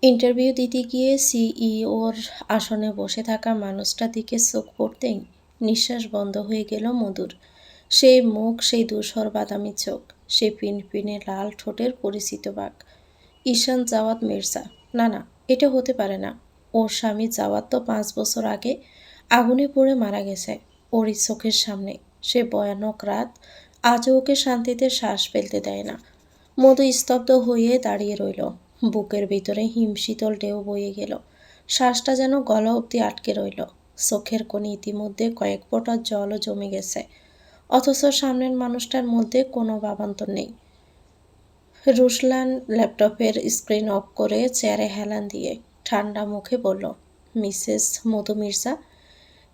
Interview দিতে গিয়ে সিইওর আসনে বসে থাকা মানুষটার দিকে চোখ পড়তেই নিঃশ্বাস বন্ধ হয়ে গেল মধুর। সেই মুখ, সেই ধূসর বাদামি চোখ, সেই পিনপিনে লাল ঠোঁটের পরিচিত বাঁক। ঈশান জাওয়াদ মির্জা। না না, এটা হতে পারে না। ওর স্বামী জাওয়াদ তো 5 বছর আগে আগুনে পুড়ে মারা গেছে ওরই চোখের সামনে। সে ভয়ানক রাত আজও ওকে শান্তিতে শ্বাস ফেলতে দেয় না। মধু স্তব্ধ হয়ে দাঁড়িয়ে রইল। বুকের ভিতরে হিমশীতল ঢেউ বয়ে গেল। শ্বাসটা যেন গলা অবধি আটকে রইল। চোখের কোণে ইতিমধ্যে কয়েক ফোঁটা জলও জমে গেছে। অথচ সামনের মানুষটার মধ্যে কোনো ভাবান্তর নেই। রুশলান ল্যাপটপের স্ক্রিন অফ করে চেয়ারে হেলান দিয়ে ঠান্ডা মুখে বলল, Mrs Madhu Mirza,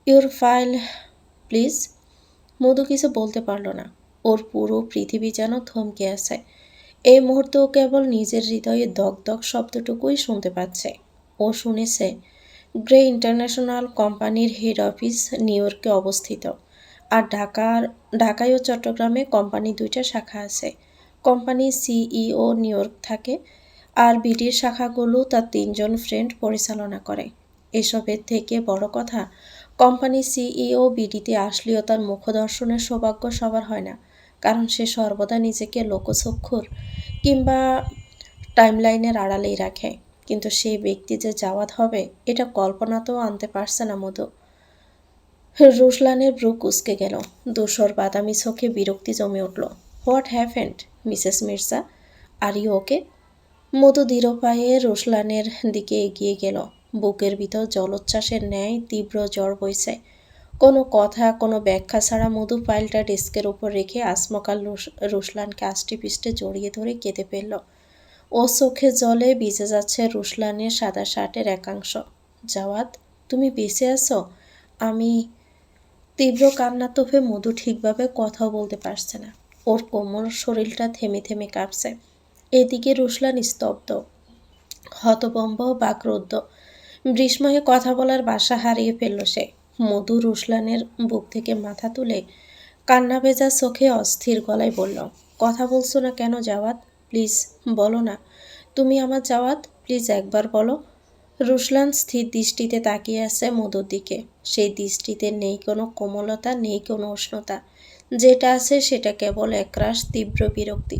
your file please. Madhu কিছু বলতে পারল না। ওর পুরো পৃথিবী যেন থমকে আছে। এই মুহূর্তে ও কেবল নিজের হৃদয়ে দগ দগ শব্দটুকুই শুনতে পাচ্ছে। ও শুনেছে গ্রে ইন্টারন্যাশনাল কোম্পানির হেড অফিস নিউ ইয়র্কে অবস্থিত, আর ঢাকায় ও চট্টগ্রামে কোম্পানি 2টা শাখা আছে। কোম্পানির সিইও নিউ ইয়র্ক থাকে, আর বিডির শাখাগুলো তার 3জন ফ্রেন্ড পরিচালনা করে। এসবের থেকে বড় কথা, কোম্পানির সিইও বিডিতে আসলেও তার মুখদর্শনের সৌভাগ্য সবার হয় না, কারণ সে সর্বদা নিজেকে লোকচক্ষুর কিংবা টাইমলাইনের আড়ালেই রাখে। কিন্তু সেই ব্যক্তি যে জাওয়াদ হবে, এটা কল্পনাতেও আনতে পারছে না মধু। রুশলানের ব্রু কুঁচকে গেল। ধূসর বাদামি চোখে বিরক্তি জমে উঠল। What happened, Mrs Mirza? Are you okay? Madhu দৃঢ় পায়ে রুশলানের দিকে এগিয়ে গেল। বুকের ভিতর জলোচ্ছ্বাসের ন্যায় তীব্র জ্বর বইছে। কোনো কথা, কোনো ব্যাখ্যা ছাড়া মধু ফাইলটা ডেস্কের উপর রেখে আসমকাল রুশলানকে আষ্টে পিষ্টে জড়িয়ে ধরে কেঁদে ফেলল। ও চোখে জলে ভিজে যাচ্ছে রুশলানের সাদা শার্টের একাংশ। জাওয়াদ, তুমি বেঁচে আছো? আমি। তীব্র কান্না তোফে মধু ঠিকভাবে কথাও বলতে পারছে না। ওর কোমল শরীরটা থেমে থেমে কাঁপছে। এদিকে রুশলান স্তব্ধ, হতভম্ব, বাকরুদ্ধ। বিস্ময়ে কথা বলার ভাষা হারিয়ে ফেলল সে। মধু রুশলানের বুক থেকে মাথা তুলে কান্না ভেজা চোখে অস্থির গলায় বলল, কথা বলছো না কেন জাওয়াদ? প্লিজ বলো না, তুমি আমার জাওয়াদ, প্লিজ একবার বলো। রুশলান স্থির দৃষ্টিতে তাকিয়ে আছে মধুর দিকে। সেই দৃষ্টিতে নেই কোনো কোমলতা, নেই কোনো উষ্ণতা। যেটা আছে সেটা কেবল একরাশ তীব্র বিরক্তি।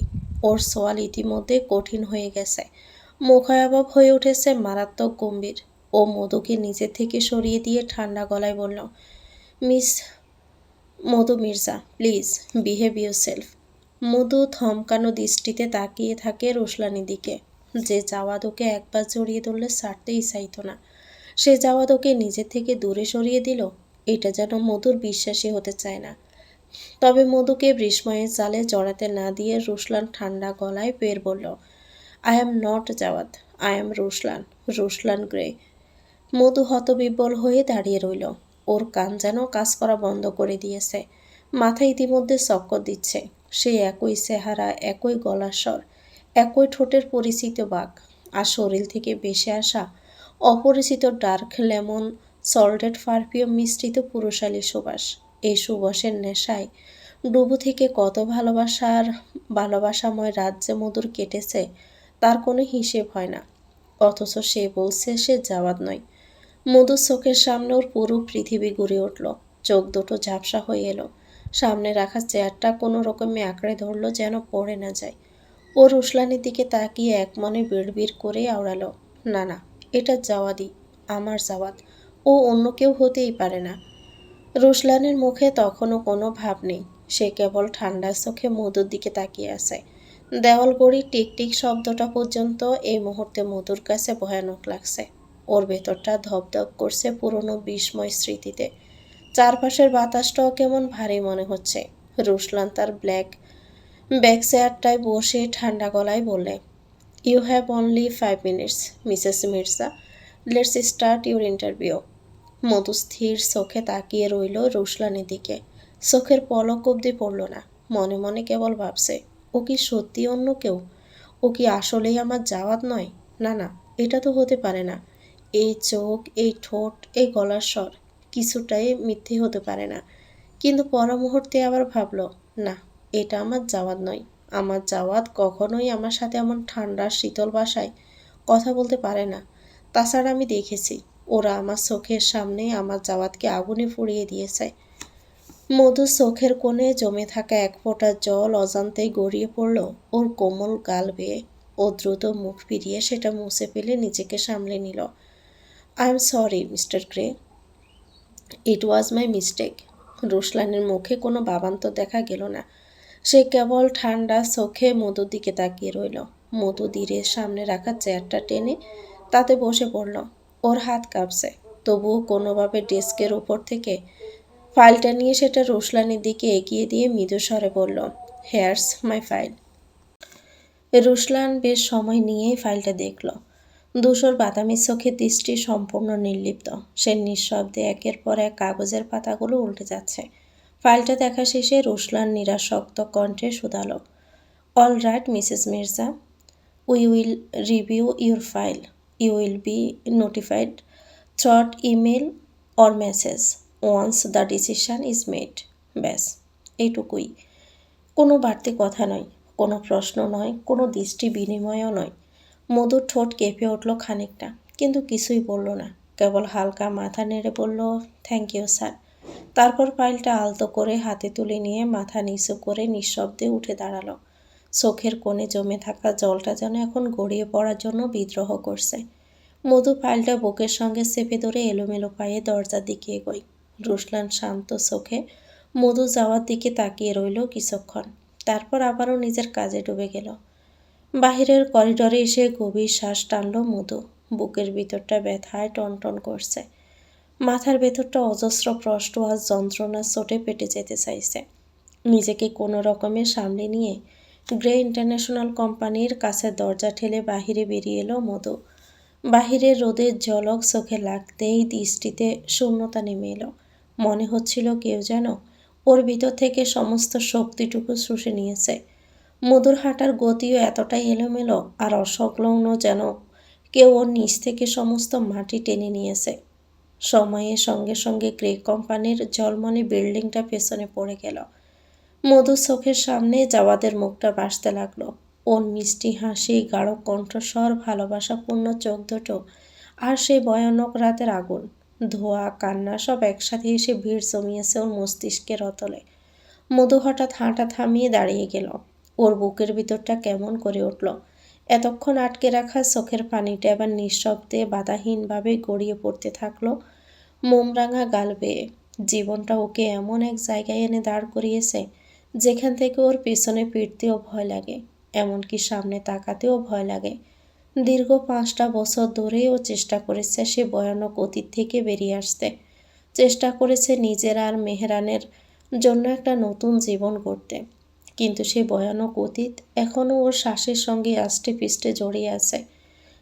ওর সোয়াল ইতিমধ্যে কঠিন হয়ে গেছে। মুখায়াবব হয়ে উঠেছে মারাত্মক গম্ভীর। ও মধুকে নিজে থেকে সরিয়ে দিয়ে ঠান্ডা গলায় বলল, Miss Madhu Mirza, please behave yourself. Madhu থমকানো দৃষ্টিতে তাকিয়ে থাকে রুশলানের দিকে। যে জাওয়াদ ওকে একবার জড়িয়ে ধরলে ছাড়তেই চাইত না, সে জাওয়াদ ওকে নিজে থেকে দূরে সরিয়ে দিল। এটা যেন মধুর বিশ্বাসই হতে চায় না। তবে মধুকে বিস্ময়ের জালে জড়াতে না দিয়ে রুশলান ঠান্ডা গলায় ফের বলল, I am not Jawad, I am Ruslan, Ruslan Grey. Madhu হতবিহ্বল হয়ে দাঁড়িয়ে রইল। ওর কান যেন কাজ করা বন্ধ করে দিয়েছে। মাথা ইতিমধ্যে চক্কর দিচ্ছে। সে একই চেহারা, একই গলার স্বর, একই ঠোঁটের পরিচিত বাঁক, আর শরীর থেকে ভেসে আসা অপরিচিত ডার্ক লেমন সল্টেড পারফিউম মিশ্রিত পুরুষালী সুবাস। এই সুবাসের নেশায় ডুবু থেকে কত ভালোবাসাময় রাত যে মধুর কেটেছে তার কোনো হিসেব হয় না। অথচ সে বলছে সে জাওয়াদ নয়। মধুর চোখের সামনে ওর পুরো পৃথিবী ঘুরে উঠল। চোখ দুটো ঝাপসা হয়ে এলো। সামনে রাখা চেয়ারটা কোনো রকমে আঁকড়ে ধরলো যেন পড়ে না যায়। ও রুশলানের দিকে তাকিয়ে একমনে বিড়বিড় করে আওড়ালো, না না, এটা জাওয়াদই, আমার জাওয়াদ। ও অন্য কেউ হতেই পারে না। রুশলানের মুখে তখনও কোনো ভাব নেই। সে কেবল ঠান্ডা চোখে মধুর দিকে তাকিয়ে আছে। দেওয়াল গড়ি টিকটিক শব্দটা পর্যন্ত এই মুহূর্তে মধুর কাছে ভয়ানক লাগছে। ওর ভেতরটা ধপধপ করছে পুরনো বিস্ময় স্মৃতিতে। চারপাশের বাতাসটাও কেমন ভারী মনে হচ্ছে। রুশলান তার ব্যাক চেয়ারটায় বসে ঠান্ডা গলায় বললে, you have only 5 minutes, Mrs Mirza. Let's start your interview. Madhu স্থির চোখে তাকিয়ে রইল রুশলানের দিকে। চোখের পলক অবধি পড়ল না। মনে মনে কেবল ভাবছে, ও কি সত্যি অন্য কেউ? ও কি আসলেই আমার জাওয়াদ নয়? না না, এটা তো হতে পারে না। এই চোখ, এই ঠোঁট, এই গলার স্বর, কিছুটাই মিথ্যে হতে পারে না। কিন্তু পর মুহূর্তে আবার ভাবল, না, এটা আমার জাওয়াদ নয়। আমার জাওয়াদ কখনোই আমার সাথে এমন ঠান্ডা শীতল ভাষায় কথা বলতে পারে না। তাছাড়া আমি দেখেছি ওরা আমার চোখের সামনে আমার জাওয়াতকে আগুনে পুড়িয়ে দিয়েছে। মধুর চোখের কোণে জমে থাকা এক ফোঁটা জল অজান্তেই গড়িয়ে পড়ল ওর কোমল গাল বেয়ে। ও দ্রুত মুখ ফিরিয়ে সেটা মুছে ফেলে নিজেকে সামলে নিল। I am sorry Mr Grey, it was my mistake. রুশলানের মুখে কোনো ভাবান্তর দেখা গেল না। সে কেবল ঠান্ডা চোখে মধুর দিকে তাকিয়ে রইল। মধু ধীরে সামনে রাখা চেয়ারটা টেনে তাতে বসে পড়ল। ওর হাত কাঁপছে, তবুও কোনোভাবে ডেস্কের উপর থেকে ফাইলটা নিয়ে সেটা রুশলানের দিকে এগিয়ে দিয়ে মৃদু স্বরে বলল, হেয়ার্স মাই ফাইল। রুশলান বেশ সময় নিয়েই ফাইলটা দেখল। ধূসর বাদামি চোখের দৃষ্টি সম্পূর্ণ নির্লিপ্ত। সে নিঃশব্দে একের পর এক কাগজের পাতাগুলো উল্টে যাচ্ছে। ফাইলটা দেখা শেষে রুশলান নিরাসক্ত কণ্ঠে শুধালো, all right Mrs Mirza, we will review your file. You will be notified through email or message once the decision is made. ব্যাস, এইটুকুই। কোনো বাড়তি কথা নয়, কোনো প্রশ্ন নয়, কোনো দৃষ্টি বিনিময়ও নয়। মধুর ঠোঁট কেঁপে উঠল খানিকটা, কিন্তু কিছুই বলল না। কেবল হালকা মাথা নেড়ে বলল, থ্যাংক ইউ স্যার। তারপর ফাইলটা আলতো করে হাতে তুলে নিয়ে মাথা নিচু করে নিঃশব্দে উঠে দাঁড়ালো। চোখের কোণে জমে থাকা জলটা যেন এখন গড়িয়ে পড়ার জন্য বিদ্রোহ করছে। মধু ফাইলটা বুকের সঙ্গে চেপে ধরে এলোমেলো পায়ে দরজার দিকে এগোয়। রুশলান শান্ত চোখে মধু যাওয়ার দিকে তাকিয়ে রইল কিছুক্ষণ। তারপর আবারও নিজের কাজে ডুবে গেল। বাহিরের করিডরে এসে গভীর শ্বাস টানল মধু। বুকের ভিতরটা ব্যথায় টনটন করছে। মাথার ভেতরটা অজস্র প্রশ্ন আর যন্ত্রণার চোটে পেটে যেতে চাইছে। নিজেকে কোনো রকমে সামলে নিয়ে গ্রে ইন্টারন্যাশনাল কোম্পানির কাছে দরজা ঠেলে বাহিরে বেরিয়ে এলো মধু। বাহিরের রোদের ঝলক চোখে লাগতেই দৃষ্টিতে শূন্যতা নেমে এলো। মনে হচ্ছিল কেউ যেন ওর ভিতর থেকে সমস্ত শক্তিটুকু শুষে নিয়েছে। মধুর হাঁটার গতিও এতটাই এলোমেলো আর অসংলগ্ন যেন কেউ ওর নিচ থেকে সমস্ত মাটি টেনে নিয়েছে। সময়ের সঙ্গে সঙ্গে গ্রে কোম্পানির ঝলমলে বিল্ডিংটা পেছনে পড়ে গেল। মধুর চোখের সামনে জাওয়াদের মুখটা ভাসতে লাগলো। ওর মিষ্টি হাসি, গাঢ় কণ্ঠস্বর, ভালোবাসাপূর্ণ চোখ দুটো, আর সেই ভয়ানক রাতের আগুন, ধোঁয়া, কান্না সব একসাথে এসে ভিড় জমিয়েছে ওর মস্তিষ্কের অতলে। মধু হঠাৎ হাঁটা থামিয়ে দাঁড়িয়ে গেল। ওর বুকের ভিতরটা কেমন করে উঠল। এতক্ষণ আটকে রাখা চোখের পানিটা এবার নিঃশব্দে বাধাহীনভাবে গড়িয়ে পড়তে থাকলো মোমরাঙা গাল বেয়ে। জীবনটা ওকে এমন এক জায়গায় এনে দাঁড় করিয়েছে যেখান থেকে ওর পেছনে ফিরতেও ভয় লাগে, এমনকি সামনে তাকাতেও ভয় লাগে। দীর্ঘ 5টা বছর ধরে ও চেষ্টা করেছে সে ভয়ানক অতীত থেকে বেরিয়ে আসতে। চেষ্টা করেছে নিজের আর মেহরানের জন্য একটা নতুন জীবন গড়তে। কিন্তু সেই ভয়ানক অতীত এখনও ওর শ্বাসের সঙ্গে আষ্টে পিষ্টে জড়িয়ে আছে।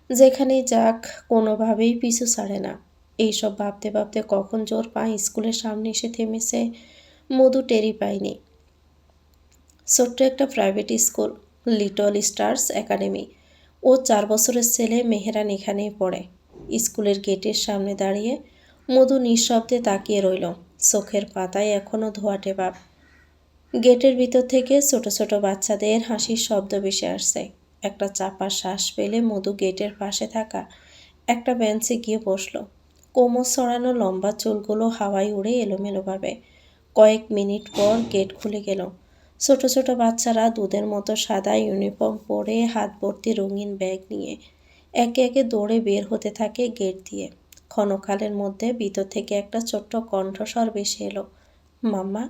যেখানেই যাক কোনোভাবেই পিছু ছাড়ে না। এইসব ভাবতে ভাবতে কখন জোর পা স্কুলের সামনে এসে থেমেছে মধু টেরই পায়নি। ছোট্ট একটা private school, Little Stars Academy. ও 4 বছরের ছেলে মেহরান এখানেই পড়ে। স্কুলের গেটের সামনে দাঁড়িয়ে মধু নিঃশব্দে তাকিয়ে রইল। চোখের পাতায় এখনও ধোঁয়াটে ভাব। গেটের ভিতর থেকে ছোট ছোট বাচ্চাদের হাসির শব্দ ভেসে আসছে। একটা চাপা শ্বাস ফেলে মধু গেটের পাশে থাকা একটা বেঞ্চে গিয়ে বসল। কোমর ছড়ানো লম্বা চুলগুলো হাওয়ায় উড়ে এলোমেলোভাবে। কয়েক মিনিট পর গেট খুলে গেল। ছোট ছোট বাচ্চারা দুধের মতো সাদা ইউনিফর্ম পরে হাত ভর্তি রঙিন ব্যাগ নিয়ে একে একে দৌড়ে বের হতে থাকে গেট দিয়ে। ক্ষণকালের মধ্যে ভিতর থেকে একটা ছোট্ট কণ্ঠস্বর ভেসে এলো, মাম্মা।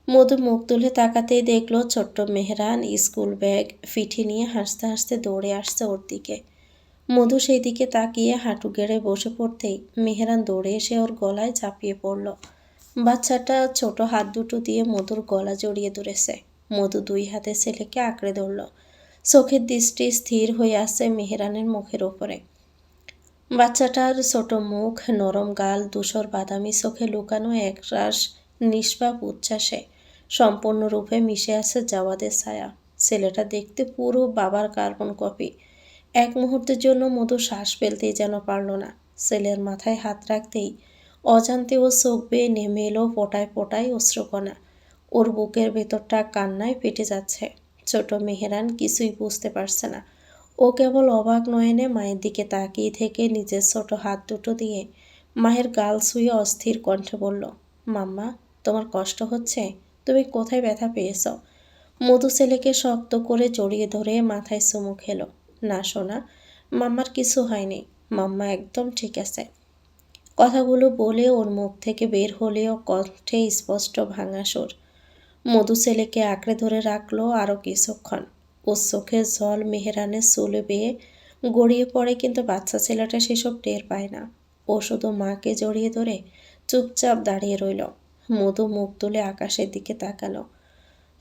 মধু মুখ তুলে তাকাতেই দেখলো ছোট্ট মেহরান স্কুল ব্যাগ পিঠে নিয়ে হাসতে হাসতে দৌড়ে আসছে ওর দিকে। মধু সেই দিকে তাকিয়ে হাঁটু গেড়ে বসে পড়তেই মেহরান দৌড়ে এসে ওর গলায় ঝাঁপিয়ে পড়ল। বাচ্চাটা ছোট হাত দুটো দিয়ে মধুর গলা জড়িয়ে ধরেছে। মধু 2 হাতে ছেলেকে আঁকড়ে ধরল। চোখের দৃষ্টি স্থির হয়ে আসছে মেহরানের মুখের ওপরে। বাচ্চাটার ছোট মুখ, নরম গাল, ধূসর বাদামি চোখে লুকানো একরাশ নিষ্পাপ উচ্ছ্বাসে সম্পূর্ণরূপে মিশে আছে জাওয়াদের ছায়া। ছেলেটা দেখতে পুরো বাবার কার্বন কপি। এক মুহূর্তের জন্য মধু শ্বাস ফেলতেই যেন পারল না। ছেলের মাথায় হাত রাখতেই অজান্তে ও চোখ বেয়ে নেমে এলো ফোঁটায় ফোঁটায় অশ্রুকণা। ওর বুকের ভেতরটা কান্নায় ফেটে যাচ্ছে। ছোট মেহরান কিছুই বুঝতে পারছে না। ও কেবল অবাক নয়নে মায়ের দিকে তাকিয়ে থেকে নিজের ছোট হাত দুটো দিয়ে মায়ের গাল ছুঁয়ে অস্থির কণ্ঠে বলল, মাম্মা, তোমার কষ্ট হচ্ছে? তুমি কোথায় ব্যথা পেয়েছ? মধু ছেলেকে শক্ত করে জড়িয়ে ধরে মাথায় চুমু খেলো। না সোনা, মাম্মার কিছু হয়নি, মাম্মা একদম ঠিক আছে। কথাগুলো বলে ওর মুখ থেকে বের হলেও কণ্ঠে স্পষ্ট ভাঙা সুর। মধু ছেলেকে আঁকড়ে ধরে রাখলো আরও কিছুক্ষণ। ওর চোখের জল মেহেরানের চুলে বেয়ে গড়িয়ে পড়ে, কিন্তু বাচ্চা ছেলেটা সেসব টের পায় না। ও শুধু মাকে জড়িয়ে ধরে চুপচাপ দাঁড়িয়ে রইল। মধু মুখ তুলে আকাশের দিকে তাকালো।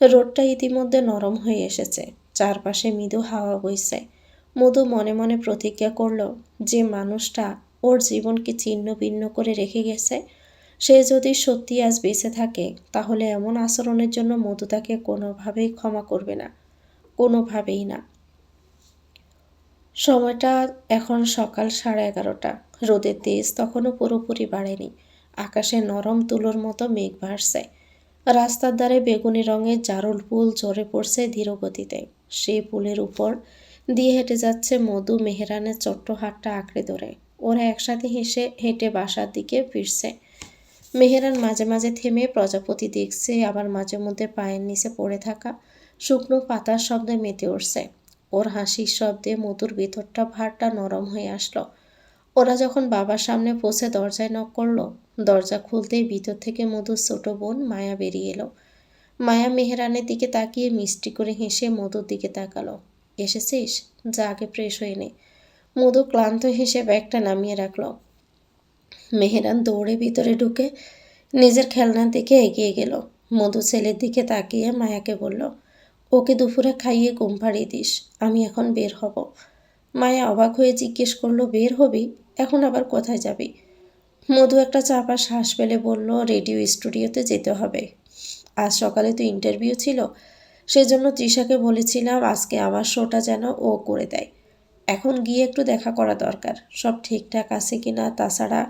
রোদটা ইতিমধ্যে নরম হয়ে এসেছে, চারপাশে মৃদু হাওয়া বইছে। মধু মনে মনে প্রতিজ্ঞা করল, যে মানুষটা ওর জীবনকে ছিন্ন ভিন্ন করে রেখে গেছে, সে যদি সত্যি আজ বেঁচে থাকে, তাহলে এমন আচরণের জন্য মধু তাকে কোনোভাবেই ক্ষমা করবে না, কোনোভাবেই না। সময়টা এখন সকাল 11:30। রোদের তেজ তখনও পুরোপুরি বাড়েনি। আকাশে নরম তুলোর মতো মেঘ ভাসছে। রাস্তার ধারে বেগুনি রঙের জারুল ফুল ঝরে পড়ছে ধীর গতিতে। সেই ফুলের উপর দিয়ে হেঁটে যাচ্ছে মধু, মেহেরানের ছোট্ট হাতটা আঁকড়ে ধরে। ওরা একসাথে হেঁটে বাসার দিকে ফিরছে। মেহেরান মাঝে মাঝে থেমে প্রজাপতি দেখছে, আবার মাঝে মধ্যে পায়ের নিচে পড়ে থাকা শুকনো পাতার শব্দে মেতে উঠছে। ওর হাসির শব্দে মধুর ভিতরটা ভারটা নরম হয়ে আসলো। ওরা যখন বাবার সামনে পৌঁছে দরজায় নক করলো, দরজা খুলতেই ভিতর থেকে মধুর ছোট বোন মায়া বেরিয়ে এলো। মায়া মেহেরানের দিকে তাকিয়ে মিষ্টি করে হেসে মধুর দিকে তাকালো। এসেছিস? যা আগে ফ্রেশ হয়ে নে। মধু ক্লান্ত হেসে ব্যাগটা নামিয়ে রাখলো। মেহেরান দৌড়ে ভিতরে ঢুকে নিজের খেলনার দিকে এগিয়ে গেল। মধু ছেলের দিকে তাকিয়ে মায়াকে বলল, ওকে দুপুরে খাইয়ে ঘুম পাড়িয়ে দিস, আমি এখন বের হব। মায়া অবাক হয়ে জিজ্ঞেস করলো, বের হবি? এখন আবার কোথায় যাবি? মধু একটা চাপা শ্বাস ফেলে বলল, রেডিও স্টুডিওতে যেতে হবে। আজ সকালে তো ইন্টারভিউ ছিল, সেজন্য তৃষাকে বলেছিলাম আজকে আমার শোটা যেন ও করে দেয়। এখন গিয়ে একটু দেখা করা দরকার, সব ঠিকঠাক আছে কিনা, তাছাড়া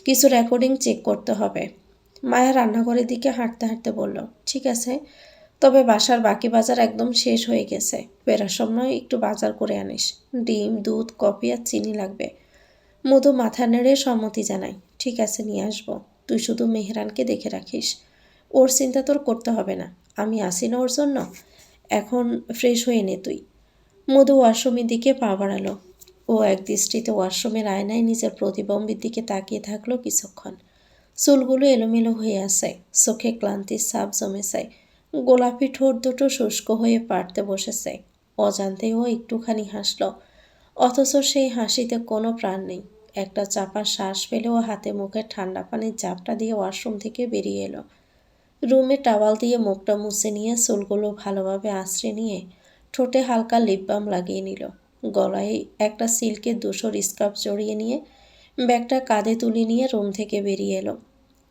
কিছু রেকর্ডিং চেক করতে হবে। মায়া রান্নাঘরের দিকে হাঁটতে হাঁটতে বলল, ঠিক আছে, তবে বাসার বাকি বাজার একদম শেষ হয়ে গেছে। ফেরার সময় একটু বাজার করে আনিস, ডিম, দুধ, কফি আর চিনি লাগবে। মধু মাথা নেড়ে সম্মতি জানায়, ঠিক আছে, নিয়ে আসবো। তুই শুধু মেহরানকে দেখে রাখিস, ওর চিন্তা তোর করতে হবে না, আমি আসি না ওর জন্য। এখন ফ্রেশ হয়ে নে তুই। মধু ওয়াশরুমের দিকে পা বাড়ালো। ও এক দৃষ্টিতে ওয়াশরুমের আয়নায় নিজের প্রতিবিম্বের দিকে তাকিয়ে থাকলো কিছুক্ষণ। চুলগুলো এলোমেলো হয়ে আসে, চোখে ক্লান্তির ছাপ জমেছে, গোলাপি ঠোঁট দুটো শুষ্ক হয়ে পাড়তে বসেছে। অজান্তেই ও একটুখানি হাসল, অথচ সেই হাসিতে কোনো প্রাণ নেই। একটা চাপা শ্বাস ফেলেও হাতে মুখে ঠান্ডা পানির জাপটা দিয়ে ওয়াশরুম থেকে বেরিয়ে এলো। রুমে টাওয়াল দিয়ে মুখটা মুছে নিয়ে চুলগুলো ভালোভাবে আঁচড়ে নিয়ে ঠোঁটে হালকা লিপ বাম লাগিয়ে নিল। গলায় একটা সিল্কের ধূসর স্কার্ফ জড়িয়ে নিয়ে ব্যাগটা কাঁধে তুলে নিয়ে রুম থেকে বেরিয়ে এলো।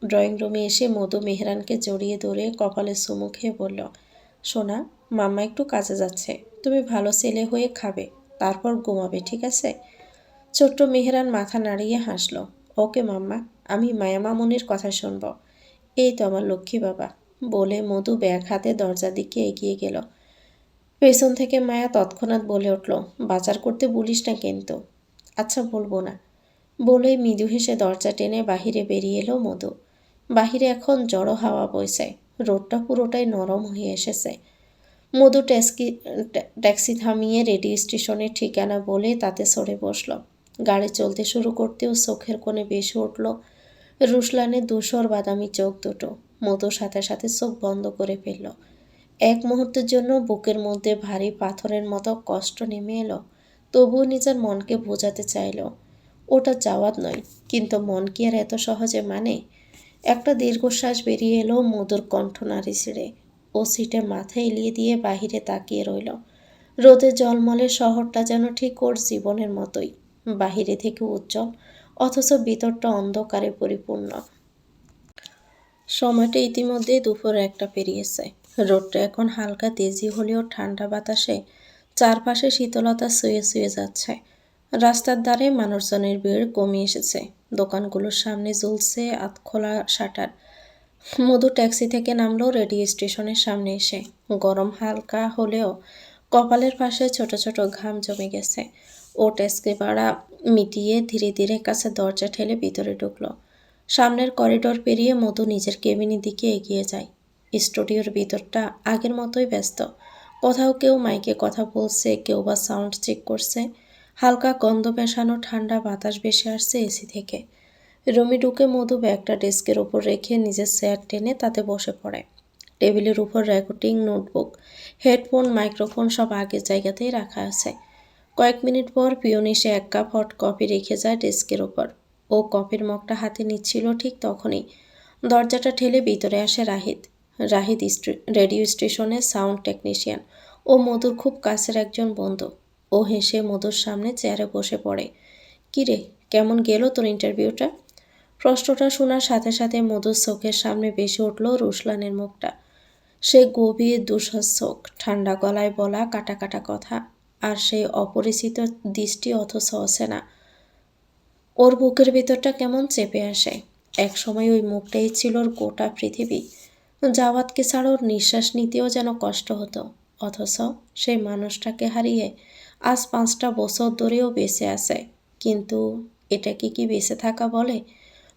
ড্রয়িং রুমে এসে মধু মেহরানকে জড়িয়ে ধরে কপালে চুমু খেয়ে বলল, সোনা, মাম্মা একটু কাজে যাচ্ছে, তুমি ভালো ছেলে হয়ে খাবে, তারপর ঘুমাবে, ঠিক আছে? ছোট্ট মেহরান মাথা নাড়িয়ে হাসল, ওকে মাম্মা, আমি মায়া মামুনির কথা শুনব। এই তো আমার লক্ষ্মী বাবা, বলে মধু ব্যাগ হাতে দরজার দিকে এগিয়ে গেল। পেছন থেকে মায়া তৎক্ষণাৎ বলে উঠল, বাজার করতে বলিস না কিন্তু। আচ্ছা, বলবো না, বলেই মৃদু হেসে দরজা টেনে বাহিরে বেরিয়ে এলো মধু। বাহিরে এখন জড়ো হাওয়া বইছে, রোদটা পুরোটাই নরম হয়ে এসেছে। মধু ট্যাক্সি থামিয়ে রেডিও স্টেশনের ঠিকানা বলে তাতে চড়ে বসল। গাড়ি চলতে শুরু করতেও চোখের কোণে ভেসে উঠল রুশলানের ধূসর বাদামি চোখ দুটো। মধুর সাথে সাথে চোখ বন্ধ করে ফেলল। এক মুহূর্তের জন্য বুকের মধ্যে ভারী পাথরের মতো কষ্ট নেমে এলো। তবুও নিজের মনকে বোঝাতে চাইল, ওটা যাওয়ার নয়, কিন্তু মন কি আর এত সহজে মানে? একটা দীর্ঘশ্বাস বেরিয়ে এলো মধুর কণ্ঠ নাড়ি ছিঁড়ে। ও সিটে মাথা এলিয়ে দিয়ে বাহিরে তাকিয়ে রইল। রোদে জলমলে শহরটা যেন ঠিক ওর জীবনের মতোই, বাহিরে থেকে উজ্জ্বল, অথচ ভিতরটা অন্ধকারে পরিপূর্ণ। সময়টা ইতিমধ্যেই দুপুর 1টা পেরিয়েছে। রোদটা এখন হালকা তেজি হলেও ঠান্ডা বাতাসে চারপাশে শীতলতা ছুঁয়ে ছুঁয়ে যাচ্ছে। রাস্তার ধারে মানুষজনের ভিড় কমে এসেছে, দোকানগুলোর সামনে ঝুলছে আধখোলা শাটার। মধু ট্যাক্সি থেকে নামলো রেডিও স্টেশনের সামনে এসে। গরম হালকা হলেও কপালের পাশে ছোট ছোট ঘাম জমে গেছে। ও টেস্কে পাড়া মিটিয়ে ধীরে ধীরে কাছে দরজা ঠেলে ভিতরে ঢুকলো। সামনের করিডোর পেরিয়ে মধু নিজের কেবিনের দিকে এগিয়ে যায়। স্টুডিওর ভিতরটা আগের মতোই ব্যস্ত। কোথাও কেউ মাইকে কথা বলছে, কেউ বা সাউন্ড চেক করছে। হালকা গন্ধ মেশানো ঠান্ডা বাতাস ভেসে আসছে এসি থেকে। রুমে ঢুকে মধু ব্যাগটা ডেস্কের ওপর রেখে নিজের চেয়ার টেনে তাতে বসে পড়ে। টেবিলের উপর রেকর্ডিং, নোটবুক, হেডফোন, মাইক্রোফোন সব আগের জায়গাতেই রাখা আছে। কয়েক মিনিট পর পিয়ন এসে এক কাপ হট কফি রেখে যায় ডেস্কের ওপর। ও কফির মগটা হাতে নিচ্ছিল ঠিক তখনই দরজাটা ঠেলে ভিতরে আসে রাহিদ। রাহিদ রেডিও স্টেশনের সাউন্ড টেকনিশিয়ান। ও মধুর খুব কাছের একজন বন্ধু। ও হেসে মধুর সামনে চেয়ারে বসে পড়ে। কিরে, কেমন গেল তোর ইন্টারভিউটা? প্রশ্নটা শোনার সাথে সাথে মধুর চোখের সামনে ভেসে উঠল রুশলানের মুখটা। সে গভীর দুঃসাহস চোখ, ঠান্ডা গলায় বলা কাটা কাটা কথা, আর সেই অপরিচিত দৃষ্টি অথচ অচেনা। ওর বুকের ভিতরটা কেমন চেপে আসে। একসময় ওই মুখটাই ছিল ওর গোটা পৃথিবী। জাওয়াতকে ছাড়া ওর নিঃশ্বাস নিতেও যেন কষ্ট হতো। অথচ সেই মানুষটাকে হারিয়ে আজ 5টা বছর ধরেও বেঁচে আছে। কিন্তু এটাকে কি বেঁচে থাকা বলে?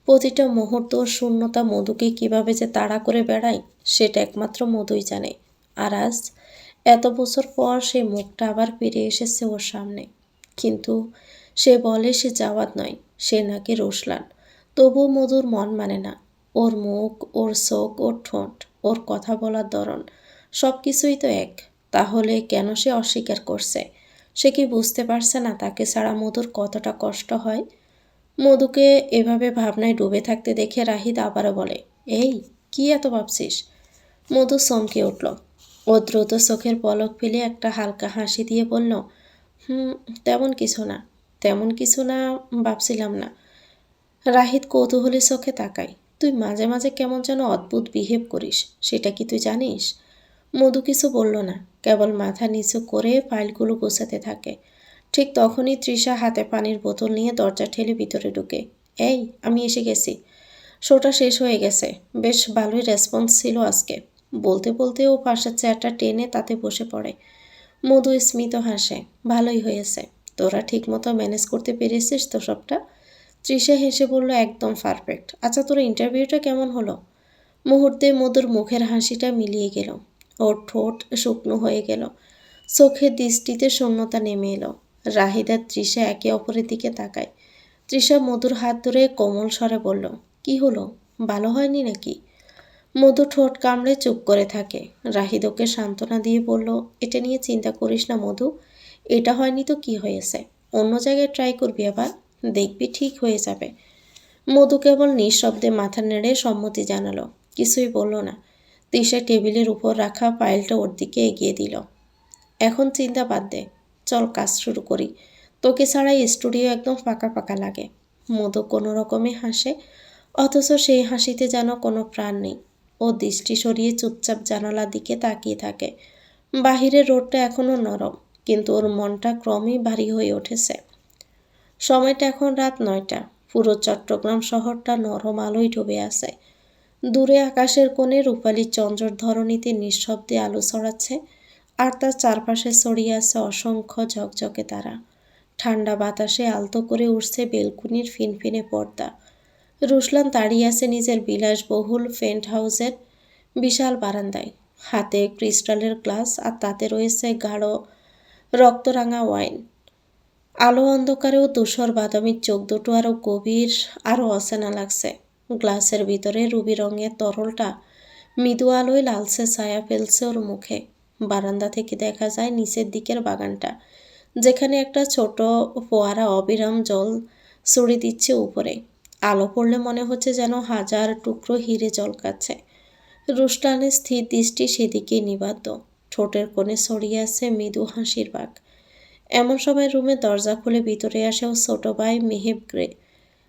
প্রতিটা মুহূর্ত ওর শূন্যতা মধুকে কিভাবে যে তাড়া করে বেড়ায় সেটা একমাত্র মধুই জানে। আর আজ এত বছর পর সেই মুখটা আবার ফিরে এসেছে ওর সামনে। কিন্তু সে বলে সে জাওয়াত নয়, সে নাকি রুশলান। তবুও মধুর মন মানে না। ওর মুখ, ওর চোখ, ওর ঠোঁট, ওর কথা বলার ধরন সব কিছুই তো এক। তাহলে কেন সে অস্বীকার করছে? সে কি বুঝতে পারছে না তাকে ছাড়া মধুর কতটা কষ্ট হয়? মধুকে এভাবে ভাবনায় ডুবে থাকতে দেখে রাহিদ আবারও বলে, এই, কি এত ভাবছিস? মধু চমকে উঠল। ও দ্রুত চোখের পলক ফেলে একটা হালকা হাসি দিয়ে বলল, তেমন কিছু না। তেমন কিছু না, ভাবছিলাম না। রাহিদ কৌতূহলী চোখে তাকায়। তুই মাঝে মাঝে কেমন যেন অদ্ভুত বিহেভ করিস, সেটা কি তুই জানিস? মধু কিছু বলল না, কেবল মাথা নিচু করে ফাইলগুলো গোছাতে থাকে। ঠিক তখনই তৃষা হাতে পানির বোতল নিয়ে দরজা ঠেলে ভিতরে ঢুকে। এই, আমি এসে গেছি। শোটা শেষ হয়ে গেছে। বেশ ভালোই রেসপন্স ছিল আজকে। বলতে বলতে ও পাশের চেয়ারটা টেনে তাতে বসে পড়ে। মধু স্মিত হাসে। ভালোই হয়েছে। তোরা ঠিকমতো ম্যানেজ করতে পেরেছিস তো সবটা? তৃষা হেসে বলল, একদম পারফেক্ট। আচ্ছা, তোর ইন্টারভিউটা কেমন হলো? মুহূর্তে মধুর মুখের হাসিটা মিলিয়ে গেল। ওর ঠোঁট শুকনো হয়ে গেল। চোখের দৃষ্টিতে শূন্যতা নেমে এলো। রাহিদ আর তৃষা একে অপরের দিকে তাকায়। তৃষা মধুর হাত ধরে কোমল স্বরে বলল, কি হলো? ভালো হয়নি নাকি? মধু ঠোঁট কামড়ে চুপ করে থাকে। রাহিদ ওকে সান্ত্বনা দিয়ে বলল, এটা নিয়ে চিন্তা করিস না মধু। এটা হয়নি তো কি হয়েছে? অন্য জায়গায় ট্রাই করবি আবার। দেখবি ঠিক হয়ে যাবে। মধু কেবল নিঃশব্দে মাথা নেড়ে সম্মতি জানালো। কিছুই বলল না। তৃষা টেবিলের উপর রাখা ফাইলটা ওর দিকে এগিয়ে দিল। এখন চিন্তা বাদ দে। চল কাজ শুরু করি। তোকে ছাড়াই স্টুডিও একদম ফাঁকা ফাঁকা লাগে। মধু কোনো রকমে হাসে, অথচ সেই হাসিতে যেন কোনো প্রাণ নেই। ও দৃষ্টি সরিয়ে চুপচাপ জানালার দিকে তাকিয়ে থাকে। বাহিরের রোদটা এখনো নরম, কিন্তু ওর মনটা ক্রমেই ভারী হয়ে উঠেছে। সময়টা এখন রাত 9টা। পুরো চট্টগ্রাম শহরটা নরম আলোয় ডুবে আছে। দূরে আকাশের কোণে রূপালী চন্দ্রের ধরণীতে নিঃশব্দে আলো ছড়াচ্ছে, আর তার চারপাশে ছড়িয়ে আছে অসংখ্য ঝকঝকে তারা। ঠান্ডা বাতাসে আলতো করে উঠছে বেলকুনির ফিনফিনে পর্দা। রুশলান দাঁড়িয়ে আছে নিজের বিলাসবহুল পেন্ট হাউসের বিশাল বারান্দায়। হাতে ক্রিস্টালের গ্লাস, আর তাতে রয়েছে গাঢ় রক্তরাঙা ওয়াইন। আলো অন্ধকারেও ধূসর বাদামির চোখ দুটো আরও গভীর, আরও অচেনা লাগছে। গ্লাসের ভিতরে রুবি রঙের তরলটা মৃদু আলোয় লালচে ছায়া ফেলছে ওর মুখে। বারান্দা থেকে দেখা যায় নিচের দিকের বাগানটা, যেখানে একটা ছোট ফোয়ারা অবিরাম জল ছড়ি দিচ্ছে উপরে। আলো পড়লে মনে হচ্ছে যেন হাজার টুকরো হিরে ঝলকাচ্ছে। রুশলানের স্থির দৃষ্টি সেদিকেই নিবদ্ধ। ঠোঁটের কোণে ছড়িয়ে আছে মৃদু হাসির বাঁক। এমন সময় রুমের দরজা খুলে ভিতরে আসে ওর ছোট ভাই মেহেব গ্রে।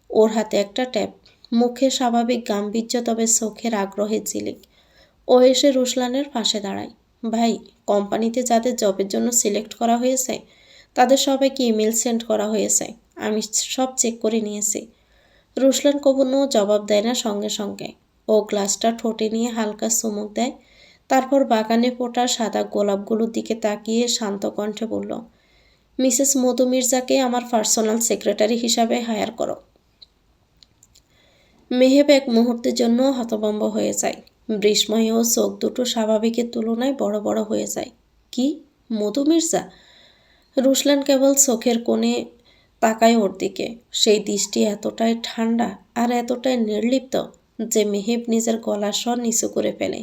ওর হাতে একটা ট্যাব, মুখে স্বাভাবিক গাম্ভীর্য, তবে চোখের আগ্রহের ঝিলিক। ও এসে রুশলানের পাশে দাঁড়ায়। ভাই, কোম্পানিতে যাদের জবের জন্য সিলেক্ট করা হয়েছে তাদের সবাইকে ইমেল সেন্ড করা হয়েছে। আমি সব চেক করে নিয়েছি। রুশলান কোনো জবাব দেয় না সঙ্গে সঙ্গে। ও গ্লাসটা ঠোঁটে নিয়ে হালকা চুমুক দেয়। তারপর বাগানে ফোটা সাদা গোলাপগুলোর দিকে তাকিয়ে শান্ত কণ্ঠে বলল, মিসেস মধু মির্জাকে আমার পার্সোনাল সেক্রেটারি হিসাবে হায়ার করো। মেহেব এক মুহূর্তের জন্য হতভম্ব হয়ে যায়। বিস্ময়েও চোখ দুটো স্বাভাবিকের তুলনায় বড় বড় হয়ে যায়। কি, মধু মির্জা? রুশলান কেবল চোখের কোণে তাকায় ওর দিকে। সেই দৃষ্টি এতটাই ঠান্ডা আর এতটাই নির্লিপ্ত যে মেহেব নিজের গলার স্বর নিচু করে ফেলে।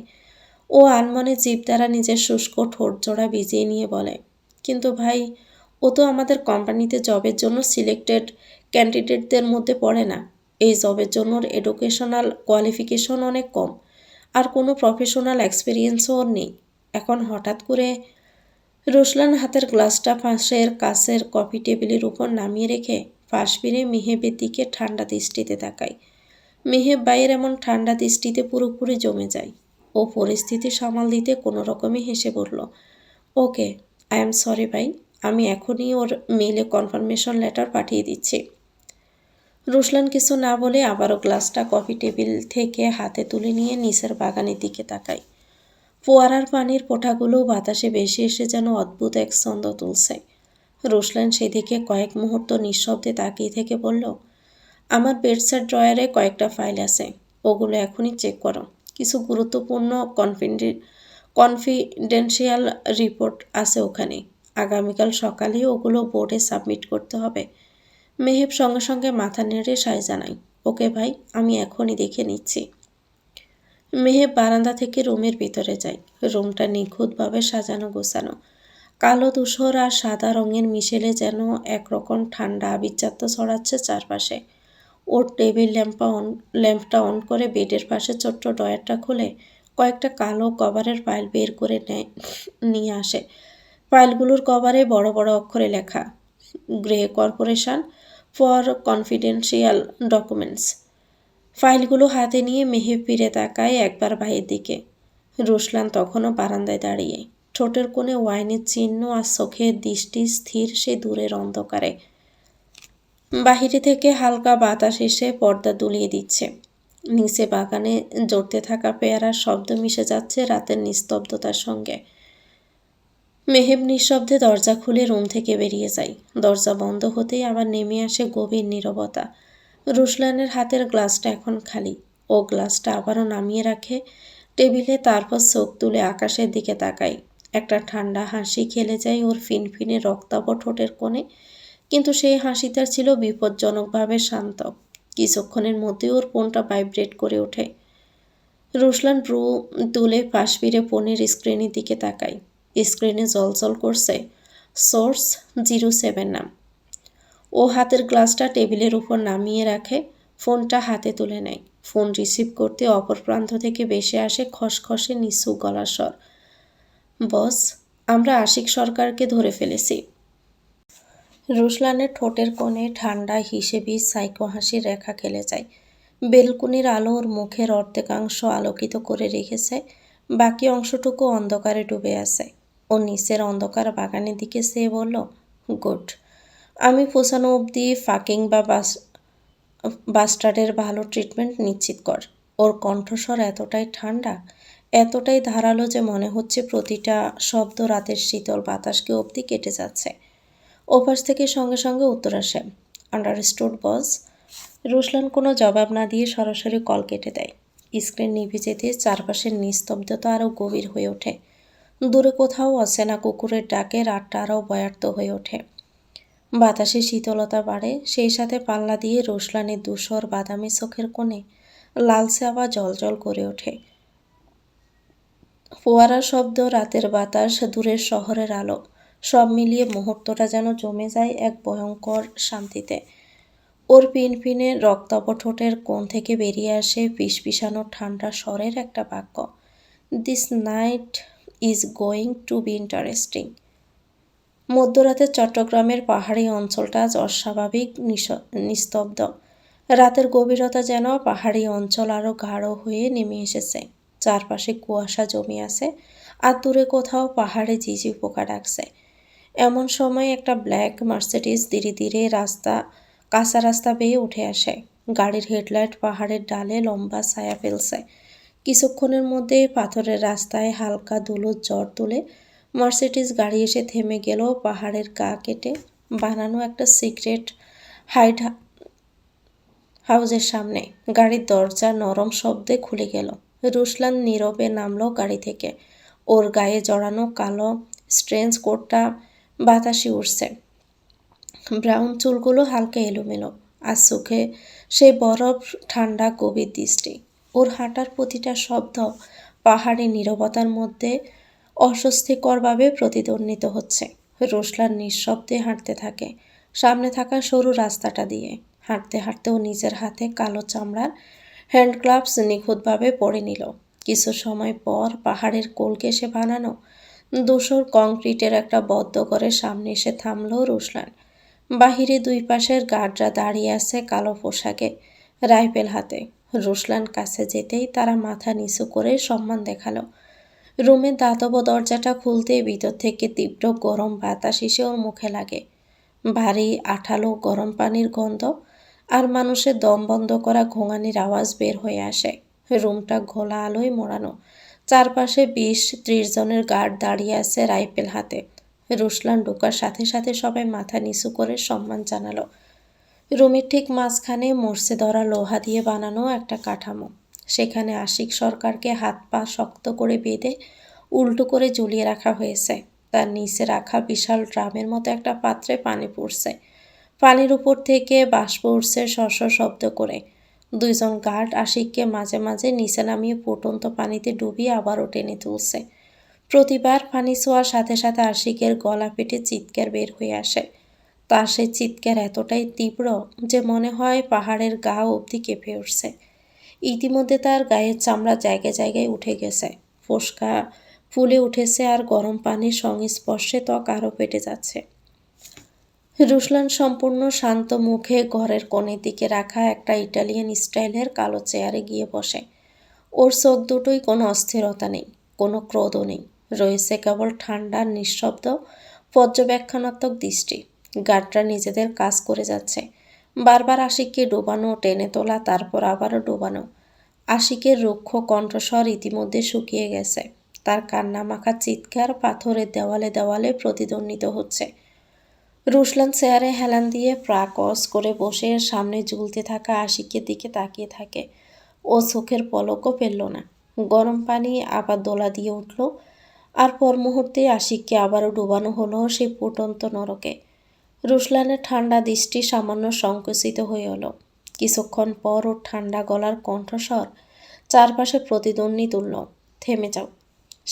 ও আনমনে জিভ দ্বারা নিজের শুষ্ক ঠোঁট জোড়া ভিজিয়ে নিয়ে বলে, কিন্তু ভাই, ও তো আমাদের কোম্পানিতে জবের জন্য সিলেক্টেড ক্যান্ডিডেটদের মধ্যে পড়ে না। এই জবের জন্য ওর এডুকেশনাল কোয়ালিফিকেশন অনেক কম, আর কোনো প্রফেশনাল এক্সপিরিয়েন্সও ওর নেই। এখন হঠাৎ করে রুশলান হাতের গ্লাসটা পাশের কাছের কফি টেবিলের উপর নামিয়ে রেখে পাশ ফিরে মেহেবের দিকে ঠান্ডা দৃষ্টিতে তাকায়। মেহেব ভাইয়ের এমন ঠান্ডা দৃষ্টিতে পুরোপুরি জমে যায়। ও পরিস্থিতি সামাল দিতে কোনো রকমে হেসে বলল, ওকে, আই এম সরি ভাই, আমি এখনই ওর মেইলে কনফার্মেশন লেটার পাঠিয়ে দিচ্ছি। রুশলান কিছু না বলে আবারও গ্লাসটা কফি টেবিল থেকে হাতে তুলে নিয়ে নিচের বাগানের দিকে তাকায়। ফোয়ারার পানির ফোঁটাগুলো বাতাসে ভেসে এসে যেন অদ্ভুত এক ছন্দ তুলছে। রুশলান সেদিকে কয়েক মুহূর্ত নিঃশব্দে তাকিয়ে থেকে বলল, আমার বেডসাইড ড্রয়ারে কয়েকটা ফাইল আছে, ওগুলো এখনই চেক করো। কিছু গুরুত্বপূর্ণ কনফিডেন্সিয়াল রিপোর্ট আছে ওখানে। আগামীকাল সকালেই ওগুলো বোর্ডে সাবমিট করতে হবে। মেহেব সঙ্গে সঙ্গে মাথা নেড়ে সায় জানায়, ওকে ভাই, আমি এখনই দেখে নিচ্ছি। মেহেব বারান্দা থেকে রুমের ভিতরে যায়। রুমটা নিখুঁতভাবে সাজানো গোছানো। কালো ধূসর আর সাদা রঙের মিশেলে যেন একরকম ঠান্ডা আভিজাত্য ছড়াচ্ছে চারপাশে। ওর টেবিল ল্যাম্পটা অন করে বেডের পাশে ছোট্ট ড্রয়ারটা খুলে কয়েকটা কালো কভারের ফাইল বের করে নিয়ে আসে। ফাইলগুলোর কভারে বড় বড় অক্ষরে লেখা, grey corporation for confidential documents. ফাইলগুলো হাতে নিয়ে মেহেব ফিরে তাকায় একবার ভাইয়ের দিকে। রুশলান তখনও বারান্দায় দাঁড়িয়ে, ঠোঁটের কোণে ওয়াইনের চিহ্ন আর চোখের দৃষ্টি স্থির সে দূরের অন্ধকারে। বাহিরে থেকে হালকা বাতাস এসে পর্দা দুলিয়ে দিচ্ছে। নিচে বাগানে জড়তে থাকা পেয়ারার শব্দ মিশে যাচ্ছে রাতের নিস্তব্ধতার সঙ্গে। মেহেব নিঃশব্দে দরজা খুলে রুম থেকে বেরিয়ে যায়। দরজা বন্ধ হতেই আবার নেমে আসে গভীর নীরবতা। রুশলানের হাতের গ্লাসটা এখন খালি। ও গ্লাসটা আবারও নামিয়ে রাখে টেবিলে, তারপর চোখ তুলে আকাশের দিকে তাকায়। একটা ঠান্ডা হাসি খেলে যায় ওর ফিনফিনে রক্তাভ ঠোঁটের কোণে, কিন্তু সেই হাসিটা ছিল বিপজ্জনকভাবে শান্ত। কিছুক্ষণের মধ্যে ওর ফোনটা ভাইব্রেট করে ওঠে। রুশলান ভ্রু তুলে পাশ ফিরে ফোনের স্ক্রিনের দিকে তাকায়। স্ক্রিনে জলজল করছে সোর্স 07 নাম। ও হাতের গ্লাসটা টেবিলের উপর নামিয়ে রাখে, ফোনটা হাতে তুলে নেয়। ফোন রিসিভ করতে অপর প্রান্ত থেকে ভেসে আসে খসখসে নিচু গলার স্বর, বস, আমরা আশিক সরকারকে ধরে ফেলেছি। রুশলানের ঠোঁটের কোণে ঠান্ডা হিসেবি সাইকো হাসির রেখা খেলে যায়। বেলকুনির আলো ওর মুখের অর্ধেকাংশ আলোকিত করে রেখেছে, বাকি অংশটুকু অন্ধকারে ডুবে আছে। ও নিচের অন্ধকার বাগানের দিকে চেয়ে বলল, গুড, আমি পৌঁছানো অবধি ফাকিং বা বাস্টার্ডের ভালো ট্রিটমেন্ট নিশ্চিত কর। ওর কণ্ঠস্বর এতটাই ঠান্ডা, এতটাই ধারালো যে মনে হচ্ছে প্রতিটা শব্দ রাতের শীতল বাতাসকে অবধি কেটে যাচ্ছে। ওপাশ থেকে সঙ্গে সঙ্গে উত্তর আসে, আন্ডারস্টুড বস। রুশলান কোনো জবাব না দিয়ে সরাসরি কল কেটে দেয়। স্ক্রিন নিভে যেতে চারপাশের নিস্তব্ধতা আরও গভীর হয়ে ওঠে। দূরে কোথাও অচেনা কুকুরের ডাকে রাতটা আরও ভয়ার্ত হয়ে ওঠে। বাতাসে শীতলতা বাড়ে, সেই সাথে পাল্লা দিয়ে রুশলানের ধূসর বাদামি চোখের কোণে লালচে আবার জলজল করে ওঠে। ফোয়ারার শব্দ, রাতের বাতাস, দূরের শহরের আলো, সব মিলিয়ে মুহূর্তটা যেন জমে যায় এক ভয়ঙ্কর শান্তিতে। ওর পিনপিনে রক্তাভ ঠোঁটের কোণ থেকে বেরিয়ে আসে ফিসফিসানো ঠান্ডা স্বরের একটা বাক্য, this night is going to B interesting. মধ্যরাতে চট্টগ্রামের পাহাড়ি অঞ্চলটা আজ অস্বাভাবিক নিস্তব্ধ। রাতের গভীরতা যেন পাহাড়ি অঞ্চল আরও গাঢ় হয়ে নেমে এসেছে। চারপাশে কুয়াশা জমে আছে, আর দূরে কোথাও পাহাড়ে ঝিঝি পোকা ডাকছে। এমন সময় একটা ব্ল্যাক মার্সিডিজ ধীরে ধীরে কাঁচা রাস্তা বেয়ে উঠে আসে। গাড়ির হেডলাইট পাহাড়ের ডালে লম্বা ছায়া ফেলছে, কিছুক্ষণের মধ্যে পাথরের রাস্তায় হালকা ধুলোর ঝড় তুলে মার্সিডিজ গাড়ি এসে থেমে গেল পাহাড়ের গা কেটে বানানো একটা সিক্রেট হাইড হাউজের সামনে। গাড়ির দরজা নরম শব্দে খুলে গেল। রুশলান নীরবে নামলো গাড়ি থেকে। ওর গায়ে জড়ানো কালো স্ট্রেঞ্জ কোটটা বাতাসে উঠছে, ব্রাউন চুলগুলো হালকা এলোমেলো, আর চোখে সেই বরফ ঠান্ডা গভীর দৃষ্টি। ওর হাঁটার প্রতিটা শব্দ পাহাড়ি নীরবতার মধ্যে অস্বস্তিকরভাবে প্রতিধ্বনিত হচ্ছে। রুশলান নিঃশব্দে হাঁটতে থাকে সামনে থাকা সরু রাস্তাটা দিয়ে। হাঁটতে হাঁটতে ও নিজের হাতে কালো চামড়ার হ্যান্ড গ্লাভস নিখুঁতভাবে পরে নিল। কিছু সময় পর পাহাড়ের কোল ঘেঁষে বানানো ধূসর কংক্রিটের একটা বদ্ধ ঘরের সামনে এসে থামল রুশলান। বাহিরে দুই পাশের গার্ডরা দাঁড়িয়ে আছে কালো পোশাকে, রাইফেল হাতে। রুশলান কাছে যেতেই তারা মাথা নিচু করে সম্মান দেখালো। রুমের দাতব দরজাটা খুলতেই ভিতর থেকে তীব্র গরম বাতাস এসে ওর মুখে লাগে। ভারী আঠালো গরম পানির গন্ধ আর মানুষের দম বন্ধ করা ঘোঙানির আওয়াজ বের হয়ে আসে। রুমটা ঘোলা আলোয় মোড়ানো, চারপাশে 20-30 জনের গার্ড দাঁড়িয়ে আছে রাইফেল হাতে। রুশলান ঢোকার সাথে সাথে সবাই মাথা নিচু করে সম্মান জানালো। রুমের ঠিক মাঝখানে মরচে ধরা লোহা দিয়ে বানানো একটা কাঠামো। সেখানে আশিক সরকারকে হাত পা শক্ত করে বেঁধে উল্টো করে ঝুলিয়ে রাখা হয়েছে। তার নিচে রাখা বিশাল ড্রামের মতো একটা পাত্রে পানি পড়ছে। পানির উপর থেকে বাষ্প উঠছে শস্য শব্দ করে। দুইজন গার্ড আশিককে মাঝে মাঝে নিচে নামিয়ে ফুটন্ত পানিতে ডুবিয়ে আবারও টেনে তুলছে। প্রতিবার পানি ছোঁয়ার সাথে সাথে আশিকের গলা পেটে চিৎকার বের হয়ে আসে। তার সেই চিৎকার এতটাই তীব্র যে মনে হয় পাহাড়ের গা অবধি কেঁপে উঠছে। ইতিমধ্যে তার গায়ের চামড়া জায়গায় জায়গায় উঠে গেছে, ফোসকা ফুলে উঠেছে, আর গরম পানির সংস্পর্শে ত্বক আরও পেটে যাচ্ছে। রুশলান সম্পূর্ণ শান্ত মুখে ঘরের কোণের দিকে রাখা একটা ইটালিয়ান স্টাইলের কালো চেয়ারে গিয়ে বসে। ওর চোখ দুটোই কোনো অস্থিরতা নেই, কোনো ক্রোধও নেই, রয়েছে কেবল ঠান্ডা নিঃশব্দ পর্যবেক্ষণাত্মক দৃষ্টি। গার্ডরা নিজেদের কাজ করে যাচ্ছে, বারবার আশিককে ডোবানো, টেনে তোলা, তারপর আবারও ডোবানো। আশিকের রুক্ষ কণ্ঠস্বর ইতিমধ্যে শুকিয়ে গেছে। তার কান্না মাখা চিৎকার পাথরের দেওয়ালে দেওয়ালে প্রতিধ্বনিত হচ্ছে। রুশলান চেয়ারে হেলান দিয়ে প্রাকস করে বসে সামনে ঝুলতে থাকা আশিকের দিকে তাকিয়ে থাকে। ও চোখের পলকও ফেলল না। গরম পানি আবার দোলা দিয়ে উঠল, আর পর মুহূর্তে আশিককে আবারও ডুবানো হলো সেই ফুটন্ত নরকে। রুশলানের ঠান্ডা দৃষ্টি সামান্য সংকুচিত হয়ে এলো। কিছুক্ষণ পর ওর ঠান্ডা গলার কণ্ঠস্বর চারপাশে প্রতিধ্বনি তুলল, থেমে যাও।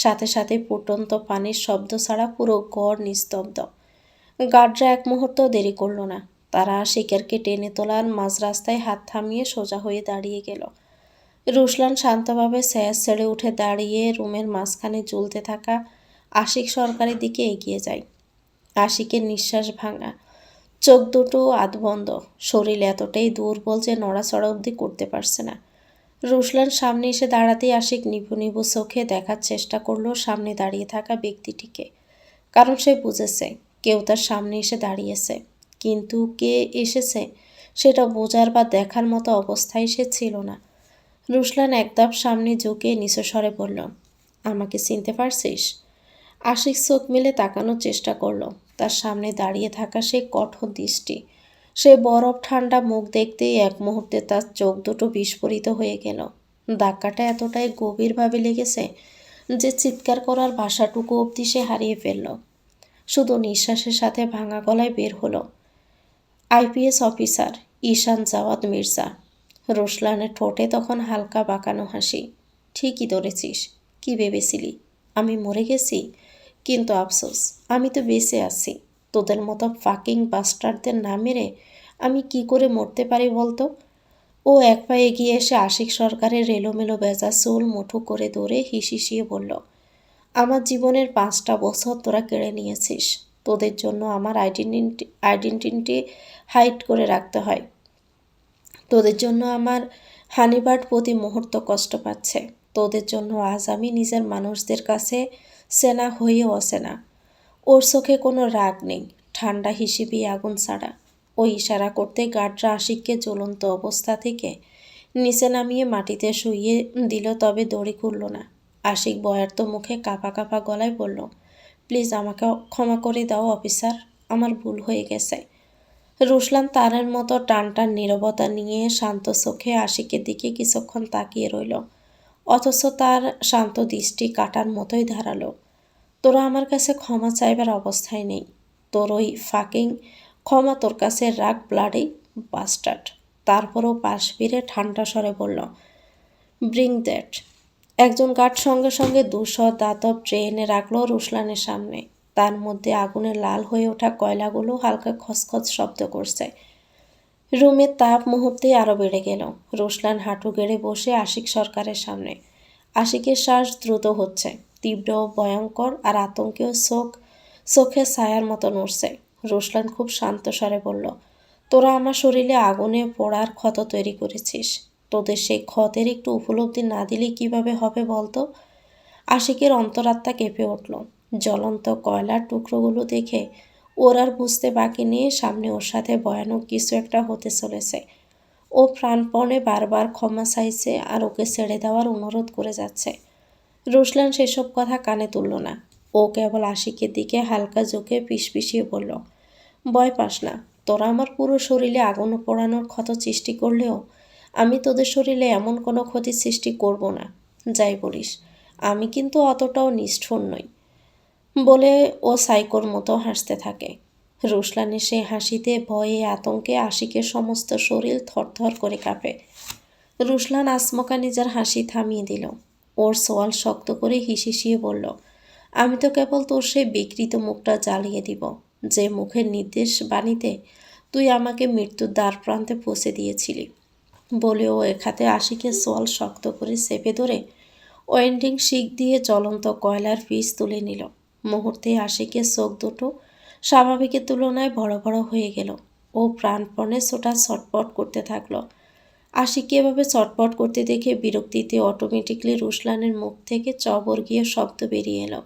সাথে সাথে ফুটন্ত পানির শব্দ ছাড়া পুরো ঘর নিস্তব্ধ। গার্ডরা এক মুহূর্ত দেরি করল না। তারা শিকারকে টেনে তোলার মাঝ রাস্তায় হাত থামিয়ে সোজা হয়ে দাঁড়িয়ে গেল। রুশলান শান্তভাবে স্যাস ছেড়ে উঠে দাঁড়িয়ে রুমের মাঝখানে ঝুলতে থাকা আশিক সরকারের দিকে এগিয়ে যায়। আশিকের নিঃশ্বাস ভাঙা, চোখ দুটো আধবন্ধ, শরীর এতটাই দুর্বল যে নড়াচড়া অবধি করতে পারছে না। রুশলান সামনে এসে দাঁড়াতেই আশিক নিভু নিভু চোখে দেখার চেষ্টা করলো সামনে দাঁড়িয়ে থাকা ব্যক্তিটিকে, কারণ সে বুঝেছে কেউ তার সামনে এসে দাঁড়িয়েছে, কিন্তু কে এসেছে সেটা বোঝার বা দেখার মতো অবস্থায় সে ছিল না। রুশলান একধাপ সামনে ঝুঁকে নিচু স্বরে বলল, আমাকে চিনতে পারছিস? আশিক চোখ মেলে তাকানোর চেষ্টা করলো। তার সামনে দাঁড়িয়ে থাকা সে কঠোর দৃষ্টি, সে বরফ ঠান্ডা মুখ দেখতেই এক মুহূর্তে তার চোখ দুটো বিস্ফোরিত হয়ে গেল। ধাক্কাটা এতটাই গভীরভাবে লেগেছে যে চিৎকার করার ভাষাটুকু অবধি সে হারিয়ে ফেলল। শুধু নিঃশ্বাসের সাথে ভাঙা গলায় বের হলো, আইপিএস অফিসার ঈশান জাওয়াদ মির্জা। রুশলানের ঠোঁটে তখন হালকা বাঁকানো হাসি। ঠিকই ধরেছিস। কি ভেবেছিলি আমি মরে গেছি? কিন্তু আফসোস, আমি তো বেঁচে আছি। তোদের মতো ফাকিং বাস্টারদের না মেরে আমি কি করে মরতে পারি বলতো? ও এক পা এগিয়ে এসে আশিক সরকারের এলোমেলো বেজা চুল মুঠো করে ধরে হিসিয়ে বলল, আমার জীবনের 5টা বছর তোরা কেড়ে নিয়েছিস। তোদের জন্য আমার আইডেন্টিটি হাইড করে রাখতে হয়। তোদের জন্য আমার হানিবার্ড প্রতি মুহূর্ত কষ্ট পাচ্ছে। তোদের জন্য আজ আমি নিজের মানুষদের কাছে সেনা হয়ে অসেনা। ওর চোখে কোনো রাগ নেই, ঠান্ডা হিসেবে আগুন ছাড়া। ওই ইশারা করতে গার্ডরা আশিককে জ্বলন্ত অবস্থা থেকে নিচে নামিয়ে মাটিতে শুইয়ে দিল, তবে দড়ি খুলল না। আশিক বয়ার্ত মুখে কাঁপা কাঁপা গলায় বলল, প্লিজ আমাকে ক্ষমা করে দাও অফিসার, আমার ভুল হয়ে গেছে। রুশলান তারের মতো টান টান নীরবতা নিয়ে শান্ত চোখে আশিকের দিকে কিছুক্ষণ তাকিয়ে রইল, অথচ তার শান্ত দৃষ্টি কাটার মতোই ধারালো। তোরা আমার কাছে ক্ষমা চাইবার অবস্থায় নেই। তোর ওই ফাকিং ক্ষমা তোর কাছে রাখ, ব্লাডি বাস্টার্ড। তারপরও পাশ ফিরে ঠান্ডা স্বরে বলল, ব্রিং দ্যাট। একজন গার্ড সঙ্গে সঙ্গে 200 দাতব ট্রে এনে রাখল রুশলানের সামনে। তার মধ্যে আগুনে লাল হয়ে ওঠা কয়লাগুলো হালকা খসখস শব্দ করছে। রুমের তাপ মুহূর্তে আরও বেড়ে গেল। রুশলান হাঁটু গেড়ে বসে আশিক সরকারের সামনে। আশিকের শ্বাস দ্রুত হচ্ছে, তীব্র, ভয়ঙ্কর, আর আতঙ্কেও চোখে ছায়ার মতো নড়ছে। রুশলান খুব শান্ত স্বরে বলল, তোরা আমার শরীরে আগুনে পোড়ার ক্ষত তৈরি করেছিস। তোদের সেই ক্ষতের একটু উপলব্ধি না দিলে কিভাবে হবে বলতো? আশিকের অন্তরাত্মা কেঁপে উঠল। জ্বলন্ত কয়লার টুকরোগুলো দেখে ওর আর বুঝতে বাকি নিয়ে সামনে ওর সাথে ভয়ানক কিছু একটা হতে চলেছে। ও প্রাণপণে বারবার ক্ষমা চাইছে আর ওকে ছেড়ে দেওয়ার অনুরোধ করে যাচ্ছে। রুশলান সেসব কথা কানে তুলল না। ও কেবল আশিকের দিকে হালকা চোখে পিষপিষিয়ে বলল, ভয় পাস না। তোরা আমার পুরো শরীরে আগুন পোড়ানোর ক্ষত সৃষ্টি করলেও আমি তোদের শরীরে এমন কোনো ক্ষতি সৃষ্টি করব না। যাই বলিস, আমি কিন্তু অতটাও নিষ্ঠুর নই, বলে ও সাইকোর মতো হাসতে থাকে। রুশলানের সেই হাসিতে ভয়ে আতঙ্কে আশিকের সমস্ত শরীর থরথর করে কাঁপে। রুশলান আচমকা নিজের হাসি থামিয়ে দিল। ওর সোয়াল শক্ত করে হিসিয়ে বলল, আমি তো কেবল তোর সেই বিকৃত মুখটা জ্বালিয়ে দিব, যে মুখের নির্দেশ বাণীতে তুই আমাকে মৃত্যুর দ্বার প্রান্তে পৌঁছে দিয়েছিলি। বলে ও এক হাতে আশিকের সোয়াল শক্ত করে চেপে ধরে ওয়েন্ডিং শিক দিয়ে জ্বলন্ত কয়লার পিস তুলে নিল। মুহূর্তে আশিকের চোখ দুটো স্বাভাবিকের তুলনায় বড় বড় হয়ে গেল। ও প্রাণপণে ছোটা ছটপট করতে থাকলো। আশিককে এভাবে চটপট করতে দেখে বিরক্তিতে অটোমেটিকলি রুশলানের মুখ থেকে চবর্গীয় শব্দ বেরিয়ে এলো।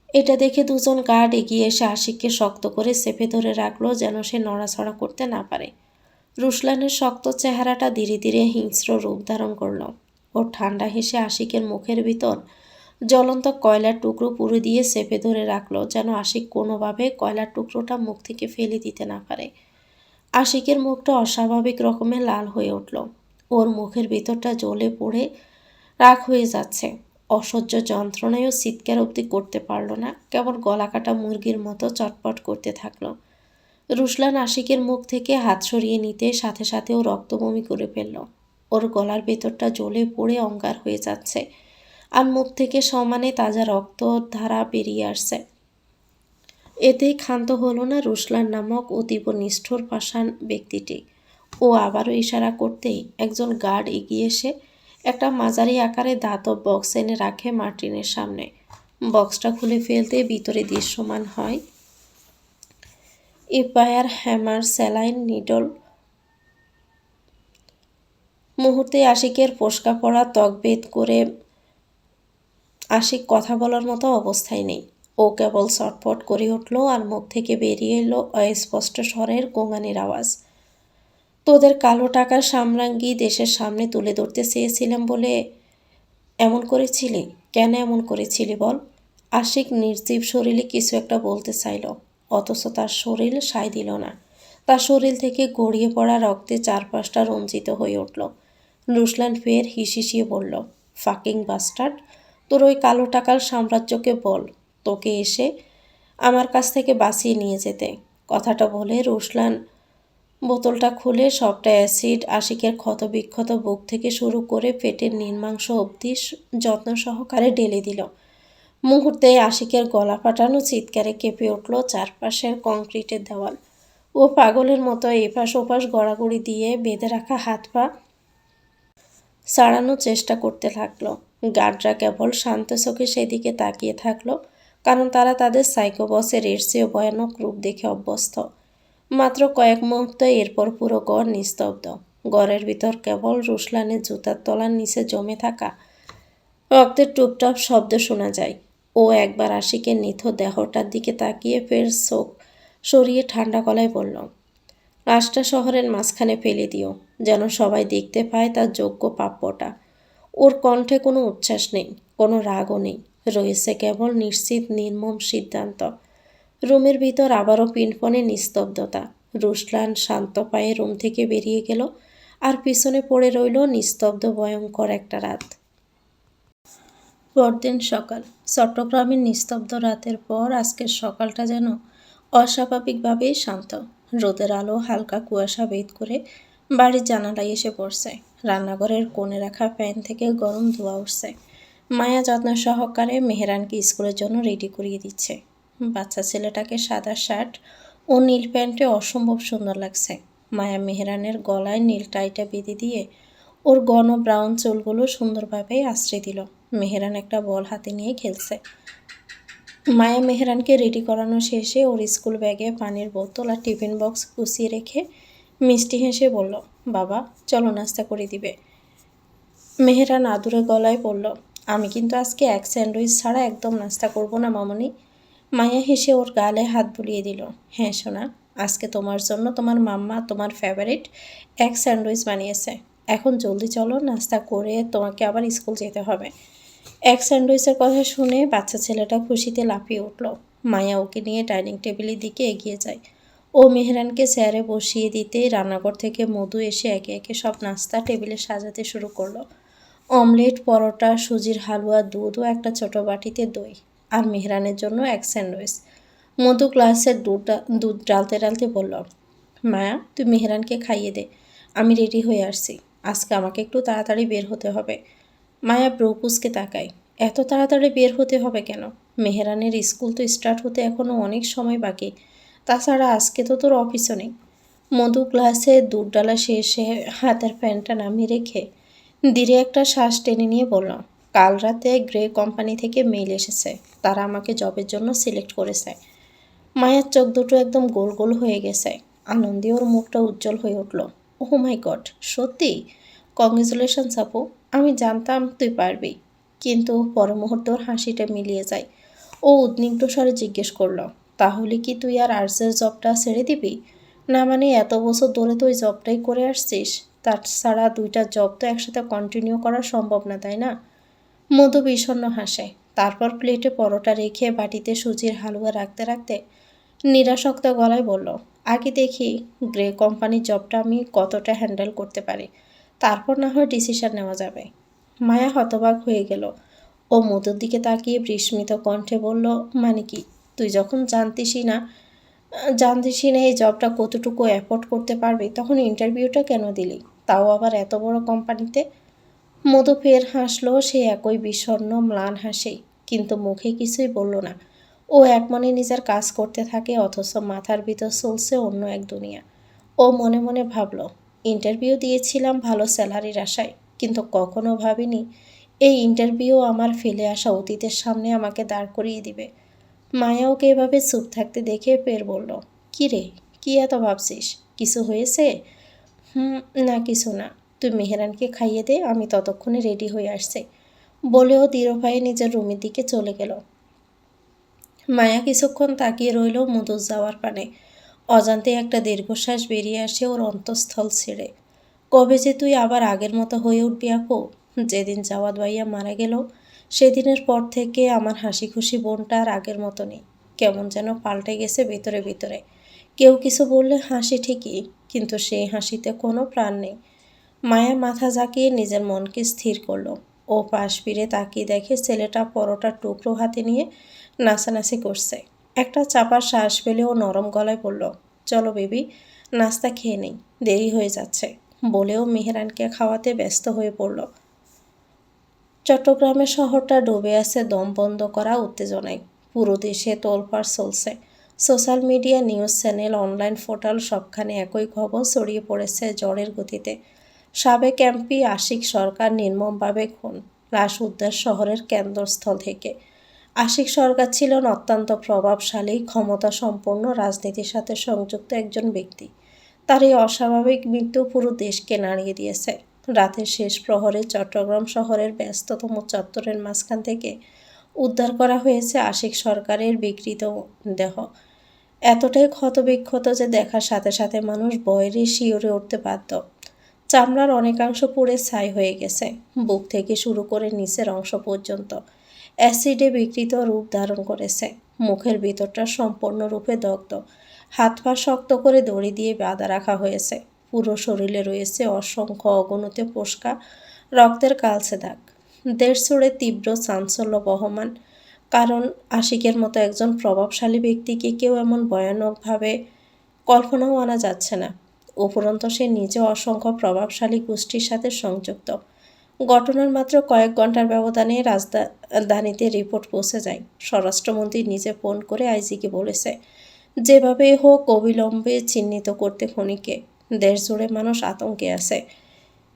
এটা দেখে দুজন গার্ড এগিয়ে এসে আশিককে শক্ত করে চেপে ধরে রাখলো, যেন সে নড়াচড়া করতে না পারে। রুশলানের শক্ত চেহারাটা ধীরে ধীরে হিংস্র রূপ ধারণ করল। ও ঠান্ডা হেসে আশিকের মুখের ভিতর জ্বলন্ত কয়লার টুকরো পুরো দিয়ে চেপে ধরে রাখলো, যেন আশিক কোনোভাবে কয়লার টুকরোটা মুখ থেকে ফেলে দিতে না পারে। আশিকের মুখটা অস্বাভাবিক রকমের লাল হয়ে উঠল। ওর মুখের ভিতরটা জ্বলে পড়ে রাখ হয়ে যাচ্ছে। অসহ্য যন্ত্রণায়ও চিৎকার অবধি করতে পারল না, কেবল গলা কাটা মুরগির মতো চটপট করতে থাকলো। রুশলান আশিকের মুখ থেকে হাত সরিয়ে নিতে সাথে সাথে ও রক্ত বমি করে ফেলল। ওর গলার ভেতরটা জ্বলে পড়ে অঙ্গার হয়ে যাচ্ছে, আর মুখ থেকে সমানে তাজা রক্ত ধারা বেরিয়ে আসছে। এতেই ক্ষান্ত হলো না রুশলান নামক অতীব নিষ্ঠুর পাষাণ ব্যক্তিটি। ও আবারও ইশারা করতেই একজন গার্ড এগিয়ে এসে একটা মাঝারি আকারে ধাতব বক্স এনে রাখে মার্টিনের সামনে। বক্সটা খুলে ফেলতে ভিতরে দৃশ্যমান হয় ইপায়ার, হ্যামার, স্যালাইন, নিডল। মুহূর্তে আশিকের ফোসকা পড়া ত্বক ভেদ করে আশিক কথা বলার মতো অবস্থায় নেই। ও কেবল ছটফট করে উঠল, আর মুখ থেকে বেরিয়ে এলো অস্পষ্ট স্বরের গোঙানির আওয়াজ, তোদের কালো টাকার সাম্রাজ্ঞী দেশের সামনে তুলে ধরতে চেয়েছিলাম বলে এমন করেছিলি? কেন এমন করেছিলি বল? আশিক নির্জীব শরীরে কিছু একটা বলতে চাইল, অথচ তার শরীর সায় দিল না। তার শরীর থেকে গড়িয়ে পড়া রক্তে চারপাশটা রঞ্জিত হয়ে উঠল। রুশলান ফের হিসিয়ে বলল, ফাকিং বাস্টার্ড, তোর ওই কালো টাকার সাম্রাজ্যকে বল তোকে এসে আমার কাছ থেকে বাঁচিয়ে নিয়ে যেতে। কথাটা বলে রুশলান বোতলটা খুলে সবটা অ্যাসিড আশিকের ক্ষতবিক্ষত বুক থেকে শুরু করে পেটের নির্মাংস অবধি যত্ন সহকারে ঢেলে দিল। মুহূর্তে আশিকের গলা ফাটানো চিৎকারে কেঁপে উঠল চারপাশের কংক্রিটের দেওয়াল। ও পাগলের মতো এপাশ ওপাশ গড়াগড়ি দিয়ে বেঁধে রাখা হাত পা ছাড়ানোর চেষ্টা করতে লাগলো। গার্ডরা কেবল শান্ত চোখে সেদিকে তাকিয়ে থাকলো, কারণ তারা তাদের সাইকো বসের এর চেয়েও ভয়ানক রূপ দেখে অভ্যস্ত। মাত্র কয়েক মুহূর্ত এরপর পুরো গড় নিস্তব্ধ। গড়ের ভিতর কেবল রুশলানের জুতার তলার নিচে জমে থাকা রক্তের টুপটাপ শব্দ শোনা যায়। ও একবার আশিকের নিথর দেহটার দিকে তাকিয়ে ফের চোখ সরিয়ে ঠান্ডা গলায় বলল, লাশটা শহরের মাঝখানে ফেলে দিও, যেন সবাই দেখতে পায় তার যোগ্য প্রাপ্যটা। ওর কণ্ঠে কোনো উচ্ছ্বাস নেই, কোনো রাগও নেই, রয়েছে কেবল নিশ্চিত নির্মম সিদ্ধান্ত। রুমের ভিতর আবারও পিনপনে নিস্তব্ধতা। রুশলান শান্ত পায়ে রুম থেকে বেরিয়ে গেল, আর পিছনে পড়ে রইল নিস্তব্ধ ভয়ঙ্কর একটা রাত। পরদিন সকাল। চট্টগ্রামের নিস্তব্ধ রাতের পর আজকের সকালটা যেন অস্বাভাবিকভাবেই শান্ত। রোদের আলো হালকা কুয়াশা ভেদ করে বাড়ির জানালায় এসে পড়ছে। রান্নাঘরের কোণে রাখা ফ্যান থেকে গরম ধোঁয়া উঠছে। মায়া যত্ন সহকারে মেহেরানকে স্কুলের জন্য রেডি করিয়ে দিচ্ছে। বাচ্চা ছেলেটাকে সাদা শার্ট ও নীল প্যান্টে অসম্ভব সুন্দর লাগছে। মায়া মেহেরানের গলায় নীল টাইটা বেঁধে দিয়ে ওর ঘন ব্রাউন চুলগুলো সুন্দরভাবে আশ্রয় দিল। মেহেরান একটা বল হাতে নিয়ে খেলছে। মায়া মেহেরানকে রেডি করানো শেষে ওর স্কুল ব্যাগে পানির বোতল আর টিফিন বক্স গুছিয়ে রেখে মিষ্টি হেসে বলল, বাবা চলো নাস্তা করে দিবে। মেহেরান আদুরে গলায় বলল, আমি কিন্তু আজকে এক স্যান্ডউইচ ছাড়া একদম নাস্তা করব না মামনি। মায়া হেসে ওর গালে হাত বুলিয়ে দিল, হ্যাঁ সোনা, আজকে তোমার জন্য তোমার মাম্মা তোমার ফেভারিট এক স্যান্ডউইচ বানিয়েছে। এখন জলদি চলো, নাস্তা করে তোমাকে আবার স্কুল যেতে হবে। এক স্যান্ডউইচের কথা শুনে বাচ্চা ছেলেটা খুশিতে লাফিয়ে উঠল। মায়া ওকে নিয়ে ডাইনিং টেবিলের দিকে এগিয়ে যায়। ও মেহরানকে চেয়ারে বসিয়ে দিতেই রান্নাঘর থেকে মধু এসে একে একে সব নাস্তা টেবিলে সাজাতে শুরু করলো। অমলেট, পরোটা, সুজির হালুয়া, দুধ ও একটা ছোট বাটিতে দই, আর মেহরানের জন্য এক স্যান্ডউইচ। মধু গ্লাসের দুধ ডালতে ডালতে বলল, মায়া তুই মেহরানকে খাইয়ে দে, আমি রেডি হয়ে আসছি। আজকে আমাকে একটু তাড়াতাড়ি বের হতে হবে। মায়া ব্রু কুঁচকে তাকায়, এত তাড়াতাড়ি বের হতে হবে কেন? মেহরানের স্কুল তো স্টার্ট হতে এখনও অনেক সময় বাকি। তাছাড়া আজকে তো তোর অফিসও নেই। মধু গ্লাসে দুধ ডালা শেষে হাতের প্যান্টটা নামিয়ে রেখে ধীরে একটা শ্বাস টেনে নিয়ে বলল, কাল রাতে গ্রে কোম্পানি থেকে মেইল এসেছে, তারা আমাকে জবের জন্য সিলেক্ট করেছে। মায়ের চোখ দুটো একদম গোল গোল হয়ে গেছে। আনন্দে ওর মুখটা উজ্জ্বল হয়ে উঠল। ওহ মাই গড, সত্যি? কংগ্রেচুলেশনস আপু, আমি জানতাম তুই পারবি। কিন্তু পর মুহূর্তে ওর হাসিটা মিলিয়ে যায়। ও উদ্বিগ্ন স্বরে জিজ্ঞেস করল, তাহলে কি তুই আর আর্টসের জবটা ছেড়ে দিবি? না মানে এত বছর ধরে তো ওই জবটাই করে আসছিস, তাছাড়া দুইটা জব তো একসাথে কন্টিনিউ করা সম্ভব না, তাই না? মধু বিষণ্ণ হাসে। তারপর প্লেটে পরোটা রেখে বাটিতে সুজির হালুয়া রাখতে রাখতে নিরাসক্ত গলায় বলল, আগে দেখি গ্রে কোম্পানির জবটা আমি কতটা হ্যান্ডেল করতে পারি, তারপর না হয় ডিসিশন নেওয়া যাবে। মায়া হতবাক হয়ে গেল। ও মধুর দিকে তাকিয়ে বিস্মিত কণ্ঠে বলল, মানে কি? তুই যখন জানতিসই না এই জবটা কতটুকু অ্যাফোর্ড করতে পারবি, তখন ইন্টারভিউটা কেন দিলি, তাও আবার এত বড় কোম্পানিতে? মধু ফের হাসলো, সে একই বিষণ্ণ ম্লান হাসি, কিন্তু মুখে কিছুই বলল না। ও একমনে নিজের কাজ করতে থাকে, অথচ মাথার ভিতর চলছে অন্য এক দুনিয়া। ও মনে মনে ভাবল, ইন্টারভিউ দিয়েছিলাম ভালো স্যালারির আশায়, কিন্তু কখনো ভাবিনি এই ইন্টারভিউ আমার ফেলে আসা অতীতের সামনে আমাকে দাঁড় করিয়ে দিবে। মায়া ওকে এভাবে চুপ থাকতে দেখে ফের বলল, কী রে, কী এত ভাবছিস? কিছু হয়েছে? না কিছু না, তুই মেহরানকে খাইয়ে দে, আমি ততক্ষণে রেডি হয়ে আসছি। বলেও ধীরপায়ে নিজের রুমের দিকে চলে গেল। মায়া কিছুক্ষণ তাকিয়ে রইল মধুর যাওয়ার পানে। অজান্তে একটা দীর্ঘশ্বাস বেরিয়ে আসে ওর অন্তঃস্থল ছেড়ে। কবে যে তুই আবার আগের মতো হয়ে উঠবি আপু? যেদিন জাওয়াদ ভাইয়া মারা গেল সেদিনের পর থেকে আমার হাসি খুশি বোনটা আর আগের মতো নেই, কেমন যেন পাল্টে গেছে ভিতরে ভিতরে। কেউ কিছু বললে হাসি ঠিকই, কিন্তু সেই হাসিতে কোনো প্রাণ নেই। মায়া মাথা ঝাঁকিয়ে নিজের মনকে স্থির করলো। ও পাশ ফিরে তাকিয়ে দেখে ছেলেটা পরোটার টুকরো হাতে নিয়ে নাচানাচি করছে। একটা চাপা শ্বাস ফেলে ও নরম গলায় বলল, চলো বেবি, নাস্তা খেয়ে নেই, দেরি হয়ে যাচ্ছে। বলেও মেহরানকে খাওয়াতে ব্যস্ত হয়ে পড়ল। চট্টগ্রামের শহরটা ডুবে আছে দম বন্ধ করা উত্তেজনায়। পুরো দেশে তোলপাড় চলছে। Social media, news channel, online portal সবখানে একই খবর ছড়িয়ে পড়েছে ঝড়ের গতিতে। সাবেক এমপি আশিক সরকার নির্মমভাবে খুন, লাশ উদ্ধার শহরের কেন্দ্রস্থল থেকে। আশিক সরকার ছিলেন অত্যন্ত প্রভাবশালী, ক্ষমতাসম্পন্ন, রাজনীতির সাথে সংযুক্ত একজন ব্যক্তি। তার এই অস্বাভাবিক মৃত্যু পুরো দেশকে নাড়িয়ে দিয়েছে। রাতের শেষ প্রহরে চট্টগ্রাম শহরের ব্যস্ততম চত্বরের মাঝখান থেকে উদ্ধার করা হয়েছে আশিক সরকারের বিকৃত দেহ। এতটাই ক্ষতবিক্ষত যে দেখার সাথে সাথে মানুষ ভয়ে শিউরে উঠতে বাধ্য। চামড়ার অনেকাংশ পুড়ে ছাই হয়ে গেছে, বুক থেকে শুরু করে নিচের অংশ পর্যন্ত অ্যাসিডে বিকৃত রূপ ধারণ করেছে। মুখের ভিতরটা সম্পূর্ণরূপে দগ্ধ, হাত পা শক্ত করে দড়ি দিয়ে বাঁধা রাখা হয়েছে। পুরো শরীরে রয়েছে অসংখ্য অগণিত ফোস্কা, রক্তের কালচে দাগ। দেশ জুড়ে তীব্র চাঞ্চল্য বহমান, কারণ আশিকের মতো একজন প্রভাবশালী ব্যক্তিকে কেউ এমন ভয়ানকভাবে কল্পনাও আনা যাচ্ছে না। উপরন্তু সে নিজে অসংখ্য প্রভাবশালী গোষ্ঠীর সাথে সংযুক্ত। ঘটনার মাত্র কয়েক ঘন্টার ব্যবধানে রাজধানীতে রিপোর্ট পৌঁছে যায়। স্বরাষ্ট্রমন্ত্রী নিজে ফোন করে আইজিকে বলেছে, যেভাবেই হোক অবিলম্বে চিহ্নিত করতে খুনিকে। দেশ জুড়ে মানুষ আতঙ্কে আছে।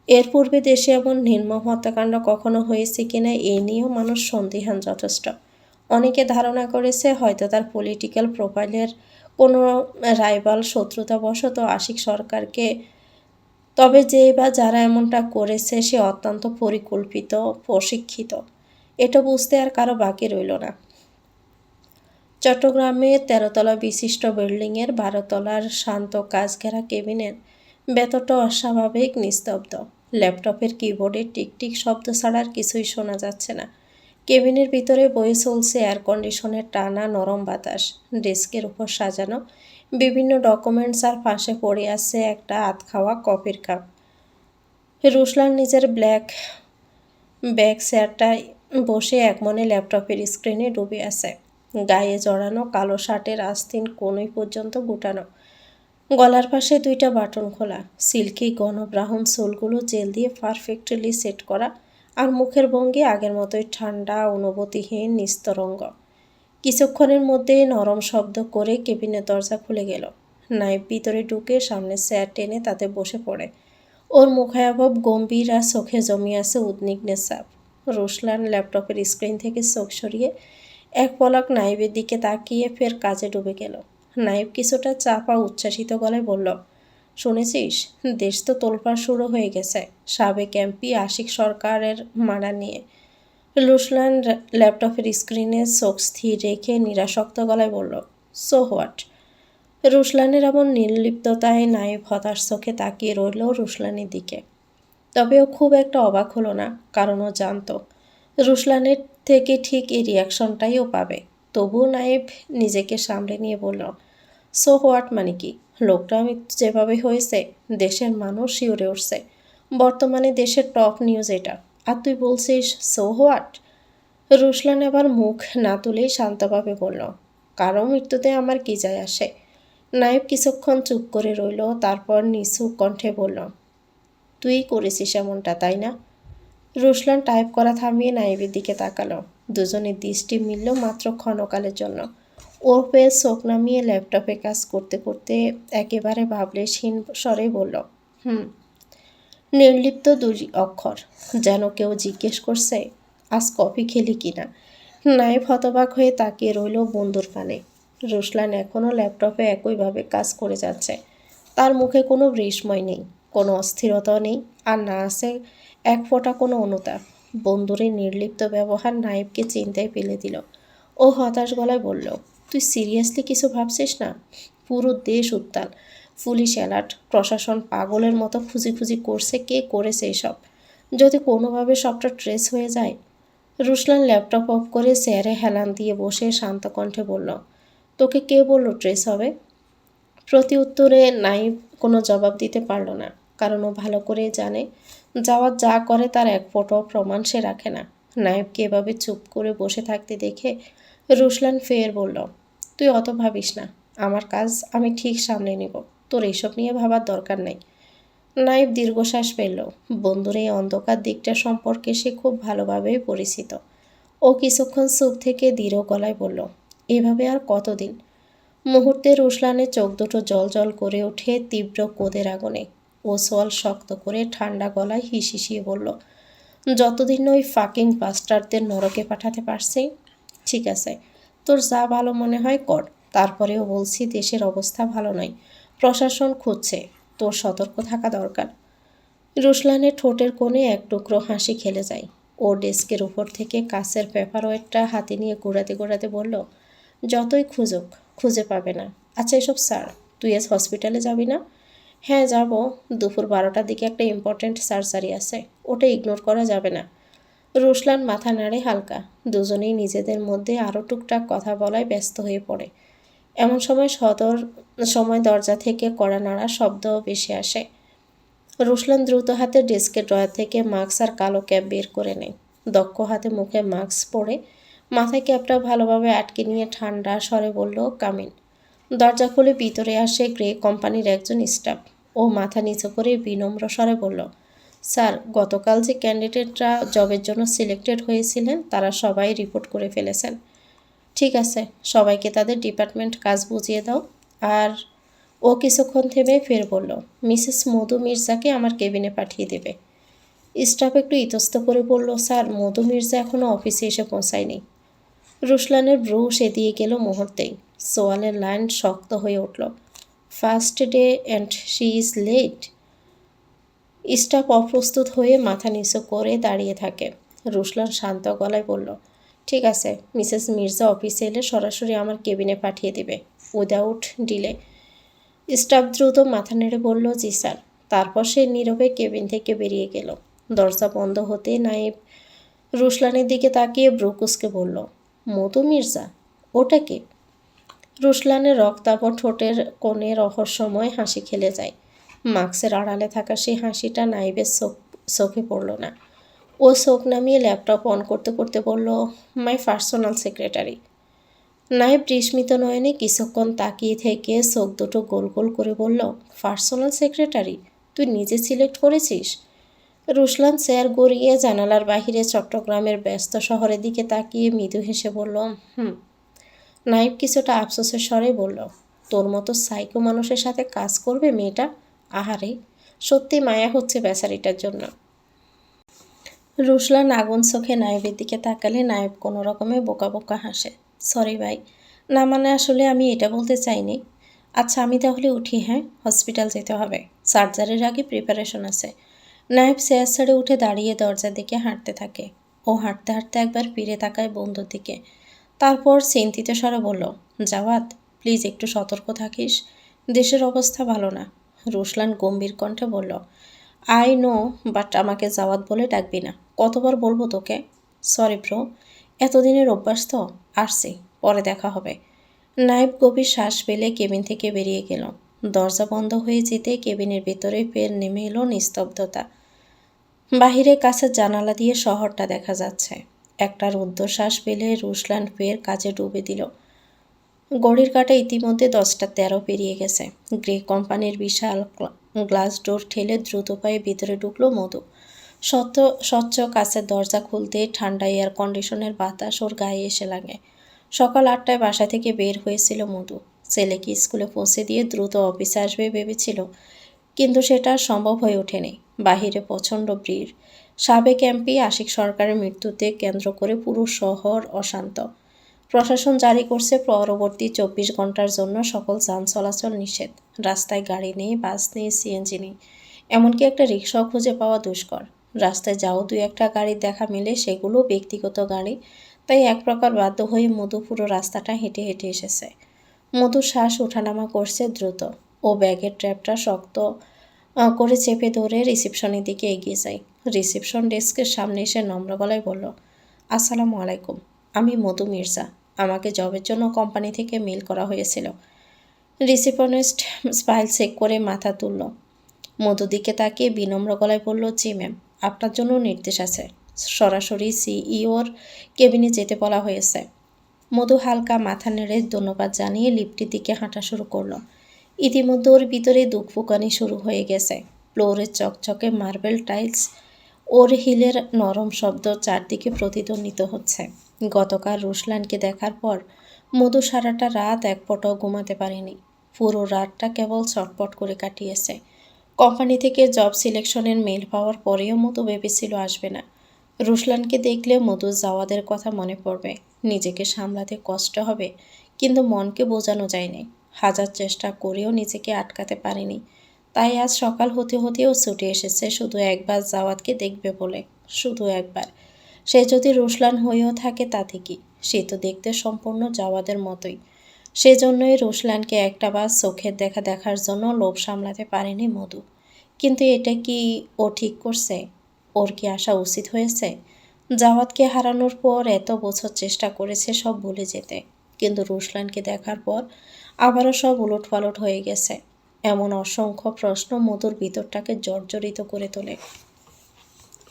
এর পূর্বে দেশে এমন নির্মম হত্যাকাণ্ড কখনো হয়েছে কিনা এই নিয়েও মানুষ সন্দিহান যথেষ্ট। অনেকে ধারণা করেছে হয়তো তার পলিটিক্যাল প্রোফাইলের কোনো রাইভাল শত্রুতাবশত আশিক সরকারকে, তবে যে বা যারা এমনটা করেছে সে অত্যন্ত পরিকল্পিত, প্রশিক্ষিত। এটা বুঝতে আর কারো বাকি রইল না। চট্টগ্রামে ১৩ তলা বিশিষ্ট বিল্ডিংয়ের ১২ তলার শান্ত কাচঘেরা কেবিনের ভেতরটা অস্বাভাবিক নিস্তব্ধ। ল্যাপটপের কিবোর্ডে টিকটিক শব্দ ছাড়া আর কিছুই শোনা যাচ্ছে না। কেবিনের ভিতরে বয়ে চলছে এয়ার কন্ডিশনের টানা নরম বাতাস। ডেস্কের উপর সাজানো বিভিন্ন ডকুমেন্টস আর পাশে পড়ে আছে একটা আধখাওয়া কফির কাপ। রুশলান নিজের ব্ল্যাক ব্যাগ চেয়ারটায় বসে একমনে ল্যাপটপের স্ক্রিনে ডুবে আছে। গায়ে জড়ানো কালো শার্টের আস্তিন কোণই পর্যন্ত গুটানো, গলার পাশে ২টা বাটন খোলা, সিল্কি ঘন ব্রাউন চুলগুলো জেল দিয়ে পারফেক্টলি সেট করা, আর মুখের ভঙ্গি আগের মতোই ঠান্ডা, অনুভূতিহীন, নিস্তরঙ্গ। কিছুক্ষণের মধ্যেই নরম শব্দ করে কেবিনের দরজা খুলে গেল। নাইব ভিতরে ঢুকে সামনে চেয়ার টেনে তাতে বসে পড়ে। ওর মুখায়াবব গম্ভীর আর চোখে জমি আছে উদ্বিগ্নের ছাপ। রুশলান ল্যাপটপের স্ক্রিন থেকে চোখ সরিয়ে এক পলক নাইবের দিকে তাকিয়ে ফের কাজে ডুবে গেল। নাইব কিছুটা চাপা উচ্ছ্বাসিত গলায় বলল, শুনেছিস, দেশ তো তোলপাড় শুরু হয়ে গেছে সাবেক এমপি আশিক সরকারের মারা নিয়ে। রুশলান ল্যাপটপের স্ক্রিনে চোখ স্থির রেখে নিরাসক্ত গলায় বলল, সো হোয়াট? রুশলানের এমন নির্লিপ্ততায় নাইব হতাশ চোখে তাকিয়ে রইল রুশলানের দিকে। তবে ও খুব একটা অবাক হলো না, কারণ ও জানত রুশলানের থেকে ঠিক এই রিয়াকশনটাই ও পাবে। তবুও নাইব নিজেকে সামলে নিয়ে বলল, সো হোয়াট মানে কি? লোকটা আমি যেভাবে হয়েছে দেশের মানুষ শিউরে উঠছে। বর্তমানে দেশের টপ নিউজ এটা, আর তুই বলছিস সো হোয়াট? রুশলান এবার মুখ না তুলেই শান্তভাবে বলল, কারো মৃত্যুতে আমার কি যায় আসে? নাইব কিছুক্ষণ চুপ করে রইল, তারপর নিচু কণ্ঠে বলল, তুই করেছিস এমনটা, তাই না? রুশলান টাইপ করা থামিয়ে নাইবের দিকে তাকালো। দুজনের দৃষ্টি মিলল মাত্র ক্ষণকালের জন্য। ওর পেয়ে চোখ নামিয়ে ল্যাপটপে কাজ করতে করতে একেবারে ভাবলেশহীন স্বরে বলল, নির্লিপ্ত ২ অক্ষর, যেন কেউ জিজ্ঞেস করছে আজ কফি খেলি কিনা। নাইব হতবাক হয়ে তাকিয়ে রইল বন্ধুর পানে। রুশলান এখনও ল্যাপটপে একইভাবে কাজ করে যাচ্ছে। তার মুখে কোনো বিস্ময় নেই, কোনো অস্থিরতাও নেই, আর না আছে এক ফোঁটা কোনো অনুতাপ। বন্ধুরের নির্লিপ্ত ব্যবহার নাইবকে চিন্তায় ফেলে দিল। ও হতাশ গলায় বলল, তুই সিরিয়াসলি কিছু ভাবছিস না? পুরো দেশ উত্তাল, পুলিশ অ্যালার্ট, প্রশাসন পাগলের মতো খুঁজি করছে কে করেছে এসব। যদি কোনোভাবে সবটা ট্রেস হয়ে যায়। রুশলান ল্যাপটপ অফ করে চেয়ারে হেলান দিয়ে বসে শান্ত কণ্ঠে বলল, তোকে কে বললো ট্রেস হবে? প্রতি উত্তরে নাইব কোনো জবাব দিতে পারল না, কারণ ও ভালো করে জানে জাওয়াদ যা করে তার এক ফোঁটাও প্রমাণ সে রাখে না। নাইবকে এভাবে চুপ করে বসে থাকতে দেখে রুশলান ফের বলল, তুই অত ভাবিস না, আমার কাজ আমি ঠিক সামলে নেব, তোর এইসব নিয়ে ভাবার দরকার নেই। নাইব দীর্ঘশ্বাস ফেলল। বন্ধুর এই অন্ধকার দিকটা সম্পর্কে সে খুব ভালোভাবেই পরিচিত। ও কিছুক্ষণ চুপ থেকে দৃঢ় গলায় বলল, এভাবে আর কতদিন? মুহূর্তে রুশলানের চোখ দুটো জল করে ওঠে তীব্র ক্রোধের আগুনে। ও সোয়াল শক্ত করে ঠান্ডা গলায় হিসিয়ে বলল, যতদিন ওই ফাকিং বাস্টারদের নরকে পাঠাতে পারছি। ঠিক আছে, তোর যা ভালো মনে হয় কর। তারপরেও বলছি দেশের অবস্থা ভালো নয়, প্রশাসন খুঁজছে, তোর সতর্ক থাকা দরকার। রুশলানের ঠোঁটের কোণে এক টুকরো হাসি খেলে যায়। ও ডেস্কের উপর থেকে কাচের পেপার ওয়েটটা হাতে নিয়ে ঘোরাতে বলল, যতই খুঁজুক খুঁজে পাবে না, আচ্ছা এসব স্যার, তুই আজ হসপিটালে যাবি না? হ্যাঁ যাব, দুপুর 12টার দিকে একটা ইম্পর্ট্যান্ট সার্জারি আছে, ওটা ইগনোর করা যাবে না। রুশলান মাথা নাড়ে হালকা। দুজনেই নিজেদের মধ্যে আরও টুকটাক কথা বলায় ব্যস্ত হয়ে পড়ে। এমন সময় দরজা থেকে কড়া নাড়া শব্দ ভেসে আসে। রুশলান দ্রুত হাতে ডেস্কের ড্রয়ার থেকে মাস্ক আর কালো ক্যাপ বের করে নেয়। দক্ষ হাতে মুখে মাস্ক পরে মাথায় ক্যাপটা ভালোভাবে আটকে নিয়ে ঠান্ডা স্বরে বলল, কামিন। দরজা খুলে ভিতরে আসে গ্রে কোম্পানির একজন স্টাফ। ও মাথা নিচু করে বিনম্র স্বরে বলল, স্যার, গতকাল যে ক্যান্ডিডেটরা জবের জন্য সিলেক্টেড হয়েছিলেন তারা সবাই রিপোর্ট করে ফেলেছেন। ঠিক আছে, সবাইকে তাদের ডিপার্টমেন্ট কাজ বুঝিয়ে দাও। আর ও কিছুক্ষণ থেমে ফের বলল, মিসেস মধু মির্জাকে আমার কেবিনে পাঠিয়ে দেবে। স্টাফ একটু ইতস্ত করে বলল, স্যার, মধু মির্জা এখনও অফিসে এসে পৌঁছায়নি। রুশলানের ব্রু সেদিয়ে গেল মুহূর্তেই। সোয়ালের লাইন শক্ত হয়ে উঠল। First day and she is late. Staff অপ্রস্তুত হয়ে মাথা নিচু করে দাঁড়িয়ে থাকে। রুশলান শান্ত গলায় বলল, ঠিক আছে, মিসেস মির্জা অফিসে এলে সরাসরি আমার কেবিনে পাঠিয়ে দেবে, উইদাউট ডিলে। স্টাফ দ্রুত মাথা নেড়ে বলল, জি স্যার। তারপর সে নীরবে কেবিন থেকে বেরিয়ে গেল। দরজা বন্ধ হতে নায়েব রুশলানের দিকে তাকিয়ে ব্রুকুসকে বলল, মধু মির্জা? ওটাকে? রুশলানের রক্তাভ ঠোঁটের কোণে রহস্যময় হাসি খেলে যায়। মাস্কের আড়ালে থাকা সেই হাসিটা নাইবের চোখে পড়ল না। ও চোখ নামিয়ে ল্যাপটপ অন করতে করতে বলল, মাই পার্সোনাল সেক্রেটারি। নায়েব বিস্মিত নয়নে কিছুক্ষণ তাকিয়ে থেকে চোখ দুটো গোল গোল করে বলল, পার্সোনাল সেক্রেটারি? তুই নিজে সিলেক্ট করেছিস? রুশলান চেয়ার গড়িয়ে জানালার বাহিরে চট্টগ্রামের ব্যস্ত শহরের দিকে তাকিয়ে মৃদু হেসে বলল, হুম। নায়েব কিছুটা আফসোসের স্বরে বলল, তোর মতো সাইকো মানুষের সাথে কাজ করবে মেয়েটা? আহারে, সত্যি মায়া হচ্ছে বেচারিটার জন্য। রুশলান আগুন চোখে নায়েবের দিকে তাকালে নায়েব কোনো রকমে বোকা বোকা হাসে। সরি ভাই, না মানে আসলে আমি এটা বলতে চাইনি। আচ্ছা আমি তাহলে উঠি, হ্যাঁ, হসপিটাল যেতে হবে, সার্জারির আগে প্রিপারেশন আছে। নায়েব চেয়ার ছেড়ে উঠে দাঁড়িয়ে দরজার দিকে হাঁটতে থাকে। ও হাঁটতে হাঁটতে একবার ফিরে তাকায় বন্ধুর দিকে। তারপর চিন্তিত স্বরে বলল, জাওয়াত, প্লিজ একটু সতর্ক থাকিস, দেশের অবস্থা ভালো না। রুশলান গম্ভীর কণ্ঠে বলল, আই নো, বাট আমাকে জাওয়াত বলে ডাকবি না। কতবার বলবো তোকে? সরি ব্রো, এতদিনের অভ্যাস তো। আসছি, পরে দেখা হবে। নায়েব গভীর শ্বাস ফেলে কেবিন থেকে বেরিয়ে গেল। দরজা বন্ধ হয়ে যেতে কেবিনের ভেতরে ফের নেমে এলো নিস্তব্ধতা। বাহিরে কাছের জানালা দিয়ে শহরটা দেখা যাচ্ছে। একটা রুদ্ধশ্বাস ফেলে রুশলান ফের কাজে ডুবে দিল। ঘড়ির কাঁটা ইতিমধ্যে 10টা 13 পেরিয়ে গেছে। গ্রে কোম্পানির বিশাল গ্লাস ডোর ঠেলে দ্রুত পায়ে ভিতরে ঢুকলো মধু। স্বচ্ছ কাছের দরজা খুলতে ঠান্ডা এয়ার কন্ডিশনের বাতাস ওর গায়ে এসে লাগে। সকাল 8টায় বাসা থেকে বের হয়েছিল মধু। ছেলেকে স্কুলে পৌঁছে দিয়ে দ্রুত অফিসে আসবে ভেবেছিল, কিন্তু সেটা সম্ভব হয়ে ওঠেনি। বাহিরে প্রচণ্ড ভিড়। সাবেক এমপি আশিক সরকারের মৃত্যুতে কেন্দ্র করে পুরো শহর অশান্ত। প্রশাসন জারি করছে পরবর্তী 24 ঘন্টার জন্য সকল যান চলাচল নিষেধ। রাস্তায় গাড়ি নেই, বাস নেই, সিএনজি নেই, এমনকি একটা রিক্সাও খুঁজে পাওয়া দুষ্কর। রাস্তায় যাও 2-1টা গাড়ির দেখা মেলে, সেগুলো ব্যক্তিগত গাড়ি। তাই এক প্রকার বাধ্য হয়ে মধু পুরো রাস্তাটা হেঁটে হেঁটে এসেছে। মধু শ্বাস ওঠানামা করছে দ্রুত। ও ব্যাগের ট্র্যাপটা শক্ত করে চেপে ধরে রিসেপশনের দিকে এগিয়ে যায়। রিসেপশন ডেস্কের সামনে এসে নম্র গলায় বলল, আসসালামু আলাইকুম, আমি মধু মির্জা। আমাকে জবের জন্য কোম্পানি থেকে মেল করা হয়েছিল। রিসেপশনিস্ট ফাইল চেক করে মাথা তুলল। মধু দিকে তাকিয়ে বিনম্র গলায় বলল, জি ম্যাম, আপনার জন্য নির্দেশ আছে, সরাসরি সিইওর কেবিনে যেতে বলা হয়েছে। মধু হালকা মাথা নেড়ে ধন্যবাদ জানিয়ে লিফটের দিকে হাঁটা শুরু করলো। ইতিমধ্যে ওর ভিতরে দুঃখফুকানি শুরু হয়ে গেছে। ফ্লোরের চকচকে মার্বেল টাইলস, ওর হিলের নরম শব্দ চারদিকে প্রতিধ্বনিত হচ্ছে। গতকাল রুশলানকে দেখার পর মধু সারাটা রাত এক পটাও ঘুমাতে পারেনি। পুরো রাতটা কেবল ছটপট করে কাটিয়েছে। কোম্পানি থেকে জব সিলেকশনের মেল পাওয়ার পরেও মধু ভেবেছিল আসবে না। রুশলানকে দেখলে মধু জাওয়াদের কথা মনে পড়বে, নিজেকে সামলাতে কষ্ট হবে, কিন্তু মনকে বোঝানো যায়নি। হাজার চেষ্টা করেও নিজেকে আটকাতে পারেনি। তাই আজ সকাল হতে হতেও ছুটে এসেছে শুধু একবার জাওয়াতকে দেখবে বলে। শুধু একবার। সে যদি রুশলান হয়েও থাকে তাতে কি, সে তো দেখতে সম্পূর্ণ জাওয়াদের মতোই। সেজন্যই রুশলানকে একটাবার চোখের দেখা দেখার জন্য লোভ সামলাতে পারেনি মধু। কিন্তু এটা কি ও ঠিক করছে? ওর কি আসা উচিত হয়েছে? জাওয়াতকে হারানোর পর এত বছর চেষ্টা করেছে সব ভুলে যেতে, কিন্তু রুশলানকে দেখার পর আবারও সব উলটপালট হয়ে গেছে। এমন অসংখ্য প্রশ্ন মধুর ভিতরটাকে জর্জরিত করে তোলে।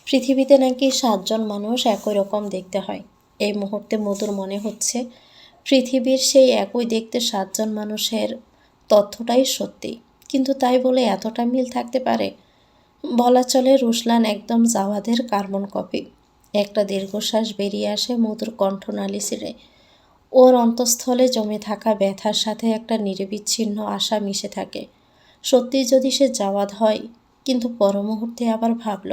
পৃথিবীতে নাকি 7জন মানুষ একই রকম দেখতে হয়। এই মুহূর্তে মধুর মনে হচ্ছে পৃথিবীর সেই একই দেখতে 7জন মানুষের তথ্যটাই সত্যি, কিন্তু তাই বলে এতটা মিল থাকতে পারে? বলা চলে রুশলান একদম জাওয়াদের কার্বন কপি। একটা দীর্ঘশ্বাস বেরিয়ে আসে মধুর কণ্ঠনালী ছিঁড়ে। ওর অন্তঃস্থলে জমে থাকা ব্যথার সাথে একটা নিরবিচ্ছিন্ন আশা মিশে থাকে। সত্যি যদি সে জাওয়াত হয়, কিন্তু পরমুহূর্তে আবার ভাবল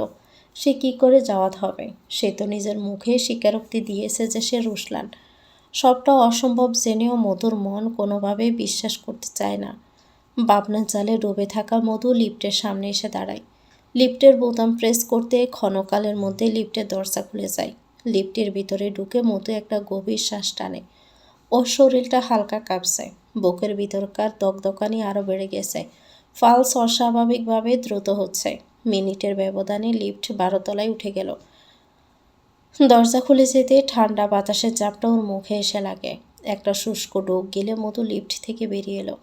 সে কি করে জাওয়াত হবে? সে তো নিজের মুখে স্বীকারোক্তি দিয়েছে যে সে রুশলান। সবটা অসম্ভব জেনেও মধুর মন কোনোভাবেই বিশ্বাস করতে চায় না। ভাবনার জালে ডুবে থাকা মধু লিফটের সামনে এসে দাঁড়ায়। লিফটের বোতাম প্রেস করতে ক্ষণকালের মধ্যে লিফটের দরজা খুলে যায়। লিফটের ভিতরে ঢুকে মধু একটা গভীর শ্বাস টানে। ওর শরীরটা হালকা কাঁপছে, বুকের ভিতরকার দগদগানি আরও বেড়ে গেছে। পালস অস্বাভাবিকভাবে দ্রুত হচ্ছে। মিনিটের ব্যবধানে লিফট 12তলায় উঠে গেল। দরজা খুলে যেতে ঠান্ডা বাতাসের চাপটা ওর মুখে এসে লাগে। একটা শুষ্ক ডোক গিলে মধু লিফট থেকে বেরিয়ে এলো।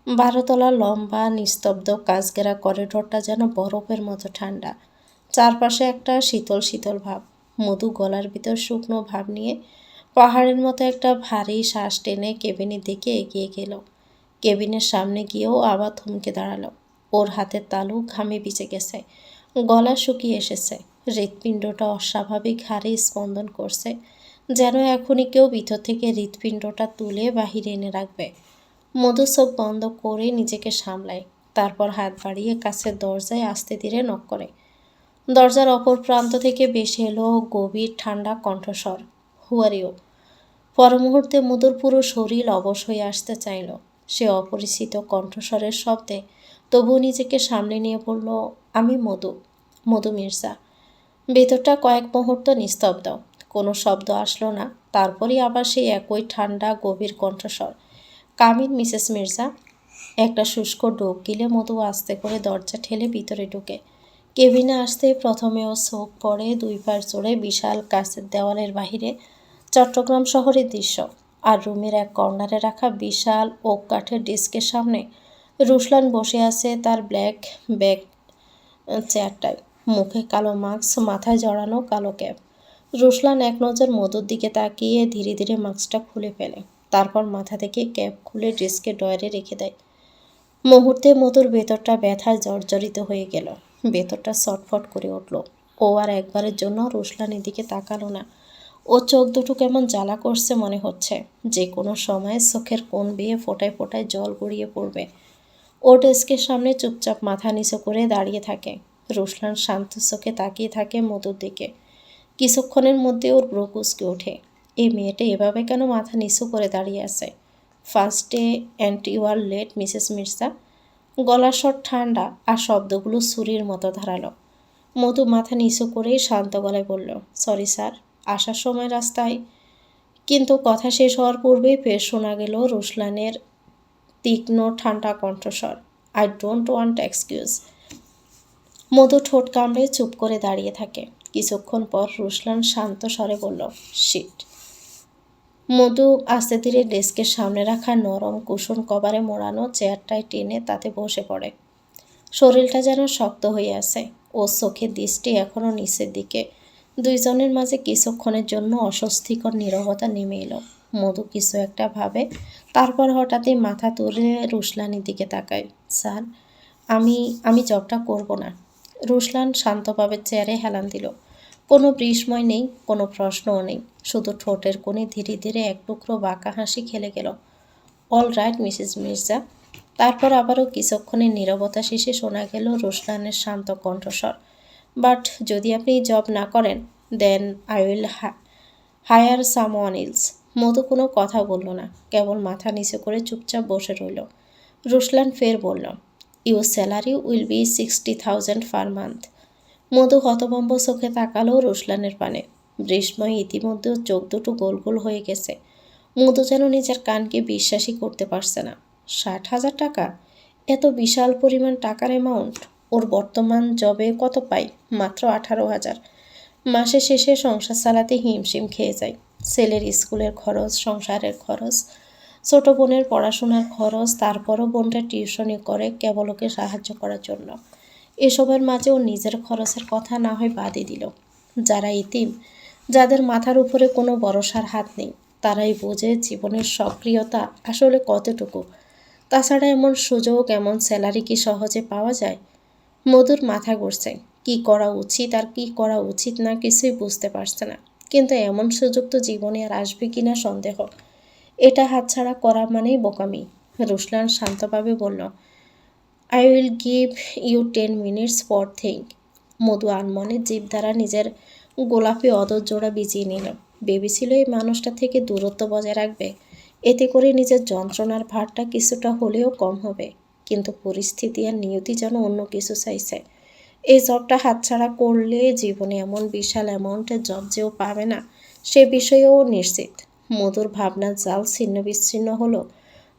12তলার লম্বা নিস্তব্ধ কাচঘেরা করিডোরটা যেন বরফের মতো ঠান্ডা। চারপাশে একটা শীতল শীতল ভাব। মধু গলার ভিতর শুকনো ভাব নিয়ে পাহাড়ের মতো একটা ভারী শ্বাস টেনে কেবিনের দিকে এগিয়ে গেল। কেবিনের সামনে গিয়েও আবার থমকে দাঁড়ালো। ওর হাতের তালু ঘামে ভিজে গেছে, গলা শুকিয়ে এসেছে, হৃৎপিণ্ডটা অস্বাভাবিক হারে স্পন্দন করছে, যেন এখনই কেউ ভিতর থেকে হৃৎপিণ্ডটা তুলে বাহিরে এনে রাখবে। মধু চোখ বন্ধ করে নিজেকে সামলায়, তারপর হাত বাড়িয়ে কাছের দরজায় আস্তে ধীরে নক করে। দরজার অপর প্রান্ত থেকে ভেসে এলো গভীর ঠান্ডা কণ্ঠস্বর, হু আর ইউ। পর মুহূর্তে মধুর পুরো শরীর অবশ হয়ে আসতে চাইল। সে অপরিচিত কণ্ঠস্বরের শব্দে তবুও নিজেকে সামলে নিয়ে বলল, আমি মধু, মধু মির্জা। ভেতরটা কয়েক মুহূর্ত নিস্তব্ধ, কোনো শব্দ আসলো না। তারপরই আবার সেই একই ঠান্ডা গভীর কণ্ঠস্বর, কামিন মিসেস মির্জা। একটা শুষ্ক ডোক গিলে মধু আস্তে করে দরজা ঠেলে ভিতরে ঢুকে। কেবিনে আসতে প্রথমে ও চোখ পড়ে 2 পাশ জোড়ে বিশাল কাঁচের দেওয়ালের বাহিরে চট্টগ্রাম শহরের দৃশ্য। আর রুমের এক কর্নারে রাখা বিশাল ওক কাঠের ডেস্কের সামনে রুশলান বসে আছে তার ব্ল্যাক ব্যাগ চেয়ারটায়, মুখে কালো মাস্ক, মাথায় জড়ানো কালো ক্যাপ। রুশলান এক নজর মধুর দিকে তাকিয়ে ধীরে ধীরে মাস্কটা খুলে ফেলে, তারপর মাথা থেকে ক্যাপ খুলে ডেস্কের ডয়ারে রেখে দেয়। মুহূর্তে মধুর ভেতরটা ব্যথায় জর্জরিত হয়ে গেল। ভেতরটা ছটফট করে উঠল। ও আর একবারের জন্য রুশলানের দিকে তাকালো না। ও চোখ দুটো কেমন জ্বালা করছে মনে হচ্ছে, যে কোনো সময় চোখের কোণ বেয়ে ফোটায় ফোটায় জল গড়িয়ে পড়বে। ও ডেস্কের সামনে চুপচাপ মাথা নিচু করে দাঁড়িয়ে থাকে। রুশলান শান্ত চোখে তাকিয়ে থাকে মধুর দিকে। কিছুক্ষণের মধ্যে ওর ব্রু কুঁচকে ওঠে। এই মেয়েটা এভাবে কেন মাথা নিচু করে দাঁড়িয়ে আছে? First day and you are late Mrs Mirza. গলার স্বর ঠান্ডা আর শব্দগুলো ছুরির মতো ধারালো। মধু মাথা নিচু করেই শান্ত গলায় বলল, সরি স্যার, আসার সময় রাস্তায়। কিন্তু কথা শেষ হওয়ার পূর্বেই ফের শোনা গেল রুশলানের তীক্ষ্ণ ঠান্ডা কণ্ঠস্বর, আই ডোন্ট ওয়ান্ট এক্সকিউজ। মধু ঠোঁট কামড়ে চুপ করে দাঁড়িয়ে থাকে। কিছুক্ষণ পর রুশলান শান্ত স্বরে বলল, শিট। মধু আস্তে ধীরে ডেস্কের সামনে রাখা নরম কুশন কভারে মোড়ানো চেয়ারটায় টেনে তাতে বসে পড়ে। শরীরটা যেন শক্ত হয়ে আছে। ওর চোখের দৃষ্টি এখনও নিচের দিকে। দুইজনের মাঝে কিছুক্ষণের জন্য অস্বস্তিকর নীরবতা নেমে এলো। মধু কিছু একটা ভাবে, তারপর হঠাৎই মাথা তুলে রুশলানের দিকে তাকায়। স্যার, আমি আমি জবটা করব না। রুশলান শান্তভাবে চেয়ারে হেলান দিল। কোনো বিস্ময় নেই, কোনো প্রশ্নও নেই, শুধু ঠোঁটের কোণে ধীরে ধীরে এক টুকরো বাঁকা হাসি খেলে গেল। All right Mrs Mirza. তারপর আবারও কিছুক্ষণের নীরবতা শেষে শোনা গেল রুশলানের শান্ত কণ্ঠস্বর, বাট যদি আপনি জব না করেন, then I will hire someone else. Madhu কোনো কথা বলল না, কেবল মাথা নিচু করে চুপচাপ বসে রইল। রুশলান ফের বলল, your salary will be 60,000 per month. Madhu হতভম্ব চোখে তাকালো রুশলানের পানে। বৃষ্ময় ইতিমধ্যে চোখ দুটো গোল গোল হয়ে গেছে। মধু যেন নিজের কানকে বিশ্বাসই করতে পারছে না। 60,000 টাকা? এত বিশাল পরিমাণ টাকার অ্যামাউন্ট! ওর বর্তমান জবে কত পায়? মাত্র 18,000। মাসের শেষে সংসার চালাতে হিমশিম খেয়ে যায়। ছেলের স্কুলের খরচ, সংসারের খরচ, ছোট বোনের পড়াশোনার খরচ, তারপরও বোনটা টিউশনি করে কেবল ওকে সাহায্য করার জন্য। এসবের মাঝেও নিজের খরচের কথা না হয় বাদই দিল। যারা এতিম, যাদের মাথার উপরে কোনো ভরসার হাত নেই, তারাই বোঝে জীবনের সক্রিয়তা আসলে কতটুকু। তাছাড়া এমন সুযোগ, এমন স্যালারি কি সহজে পাওয়া যায়? মধুর মাথা ঘুরছে। কি করা উচিত আর কি করা উচিত না কিছুই বুঝতে পারছে না। কিন্তু এমন সুযোগ তো জীবনে আর আসবে কিনা সন্দেহ। এটা হাতছাড়া করা মানেই বোকামি। রুশলান শান্তভাবে বলল, I will give you 10 minutes for think. Madhu আনমনে জিভ দ্বারা নিজের গোলাপি অদর জোড়া বিজিয়ে নিল। ভেবেছিল এই মানুষটা থেকে দূরত্ব বজায় রাখবে, এতে করে নিজের যন্ত্রণার ভারটা কিছুটা হলেও কম হবে। কিন্তু পরিস্থিতি আর নিয়তি যেন অন্য কিছু চাইছে। এই জবটা হাতছাড়া করলে জীবনে এমন বিশাল অ্যামাউন্টের জব যেও পাবে না, সে বিষয়েও নিশ্চিত। মধুর ভাবনার জাল ছিন্ন বিচ্ছিন্ন হলো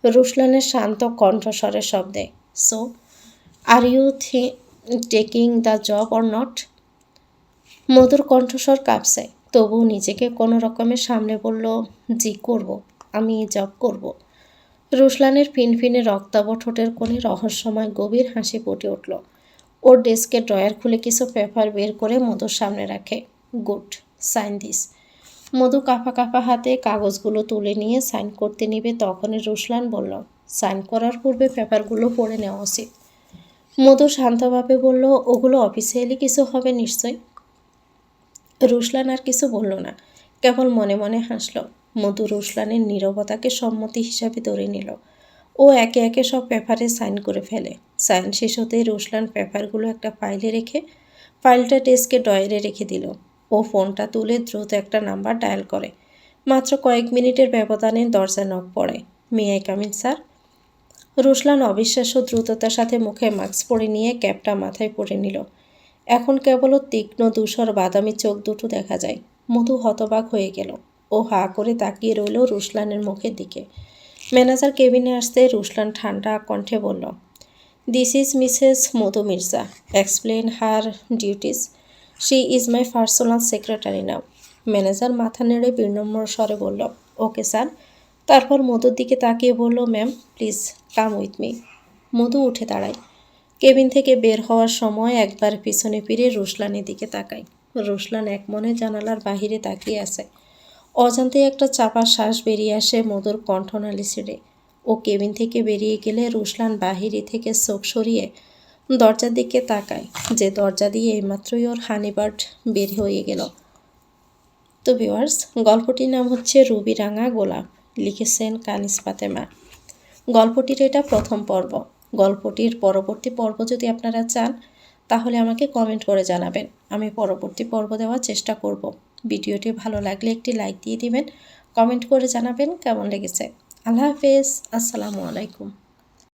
রুশলানের শান্ত কণ্ঠস্বরের শব্দে। So are you taking the job or not? মধুর কণ্ঠস্বর কাঁপছে, তবুও নিজেকে কোনো রকমের সামনে বলল, জি করব, আমি এই জব করব। রুশলানের ফিনফিনে রক্তাভ ঠোঁটের কোণে রহস্যময় গভীর হাসি ফুটে উঠল। ওর ডেস্কের ড্রয়ার খুলে কিছু পেপার বের করে মধুর সামনে রাখে। Good, sign this. মধু কাঁপা কাঁপা হাতে কাগজগুলো তুলে নিয়ে সাইন করতে নিবে তখনই রুশলান বলল, সাইন করার পূর্বে পেপারগুলো পড়ে নেওয়া উচিত। মধু শান্তভাবে বলল, ওগুলো অফিসিয়ালি কিছু হবে নিশ্চয়। রুশলান আর কিছু বলল না, কেবল মনে মনে হাসল। মধু রুশলানের নীরবতাকে সম্মতি হিসাবে ধরে নিল। ও একে একে সব পেপারে সাইন করে ফেলে। সাইন শেষ হতেই রুশলান পেপারগুলো একটা ফাইলে রেখে ফাইলটা ডেস্কে ড্রয়ারে রেখে দিল। ও ফোনটা তুলে দ্রুত একটা নাম্বার ডায়াল করে। মাত্র কয়েক মিনিটের ব্যবধানে দরজায় নক পড়ে। May I come in sir? Ruslan অবিশ্বাস্য দ্রুততার সাথে মুখে মাস্ক পরে নিয়ে ক্যাপটা মাথায় পরে নিল। এখন কেবলও তীক্ষ্ণ ধূসর বাদামি চোখ দুটো দেখা যায়। মধু হতবাক হয়ে গেল। ও হা করে তাকিয়ে রইল রুশলানের মুখের দিকে। ম্যানেজার কেবিনে আসতে রুশলান ঠান্ডা কণ্ঠে বলল, this is Mrs Madhu Mirza. Explain her duties. She is my personal secretary now. Manager মাথা নেড়ে বিনম্র স্বরে বলল, ওকে স্যার। তারপর মধুর দিকে তাকিয়ে বলল, ma'am please come with me. Madhu উঠে দাঁড়ায়। কেবিন থেকে বের হওয়ার সময় একবার পিছনে ফিরে রুশলানের দিকে তাকায়। রুশলান এক মনে জানালার বাহিরে তাকিয়ে আছে। অজান্তে একটা চাপা শ্বাস বেরিয়ে আসে মধুর কণ্ঠনালী ছেড়ে। ও কেবিন থেকে বেরিয়ে গেলে রুশলান বাহিরে থেকে চোখ সরিয়ে দরজার দিকে তাকায়, যে দরজা দিয়ে এইমাত্রই ওর হানিবার্ড বের হয়ে গেল। তো ভিউয়ার্স, গল্পটির নাম হচ্ছে রুবি রাঙা গোলাপ, লিখেছেন কানিজ ফাতেমা। গল্পটির এটা প্রথম পর্ব। গল্পটির পরবর্তী পর্ব যদি আপনারা চান তাহলে আমাকে কমেন্ট করে জানাবেন, আমি পরবর্তী পর্ব দেওয়ার চেষ্টা করব। ভিডিওটি ভালো লাগলে একটি লাইক দিয়ে দিবেন, কমেন্ট করে জানাবেন কেমন লেগেছে। আল্লাহ হাফেজ, আসসালামু আলাইকুম।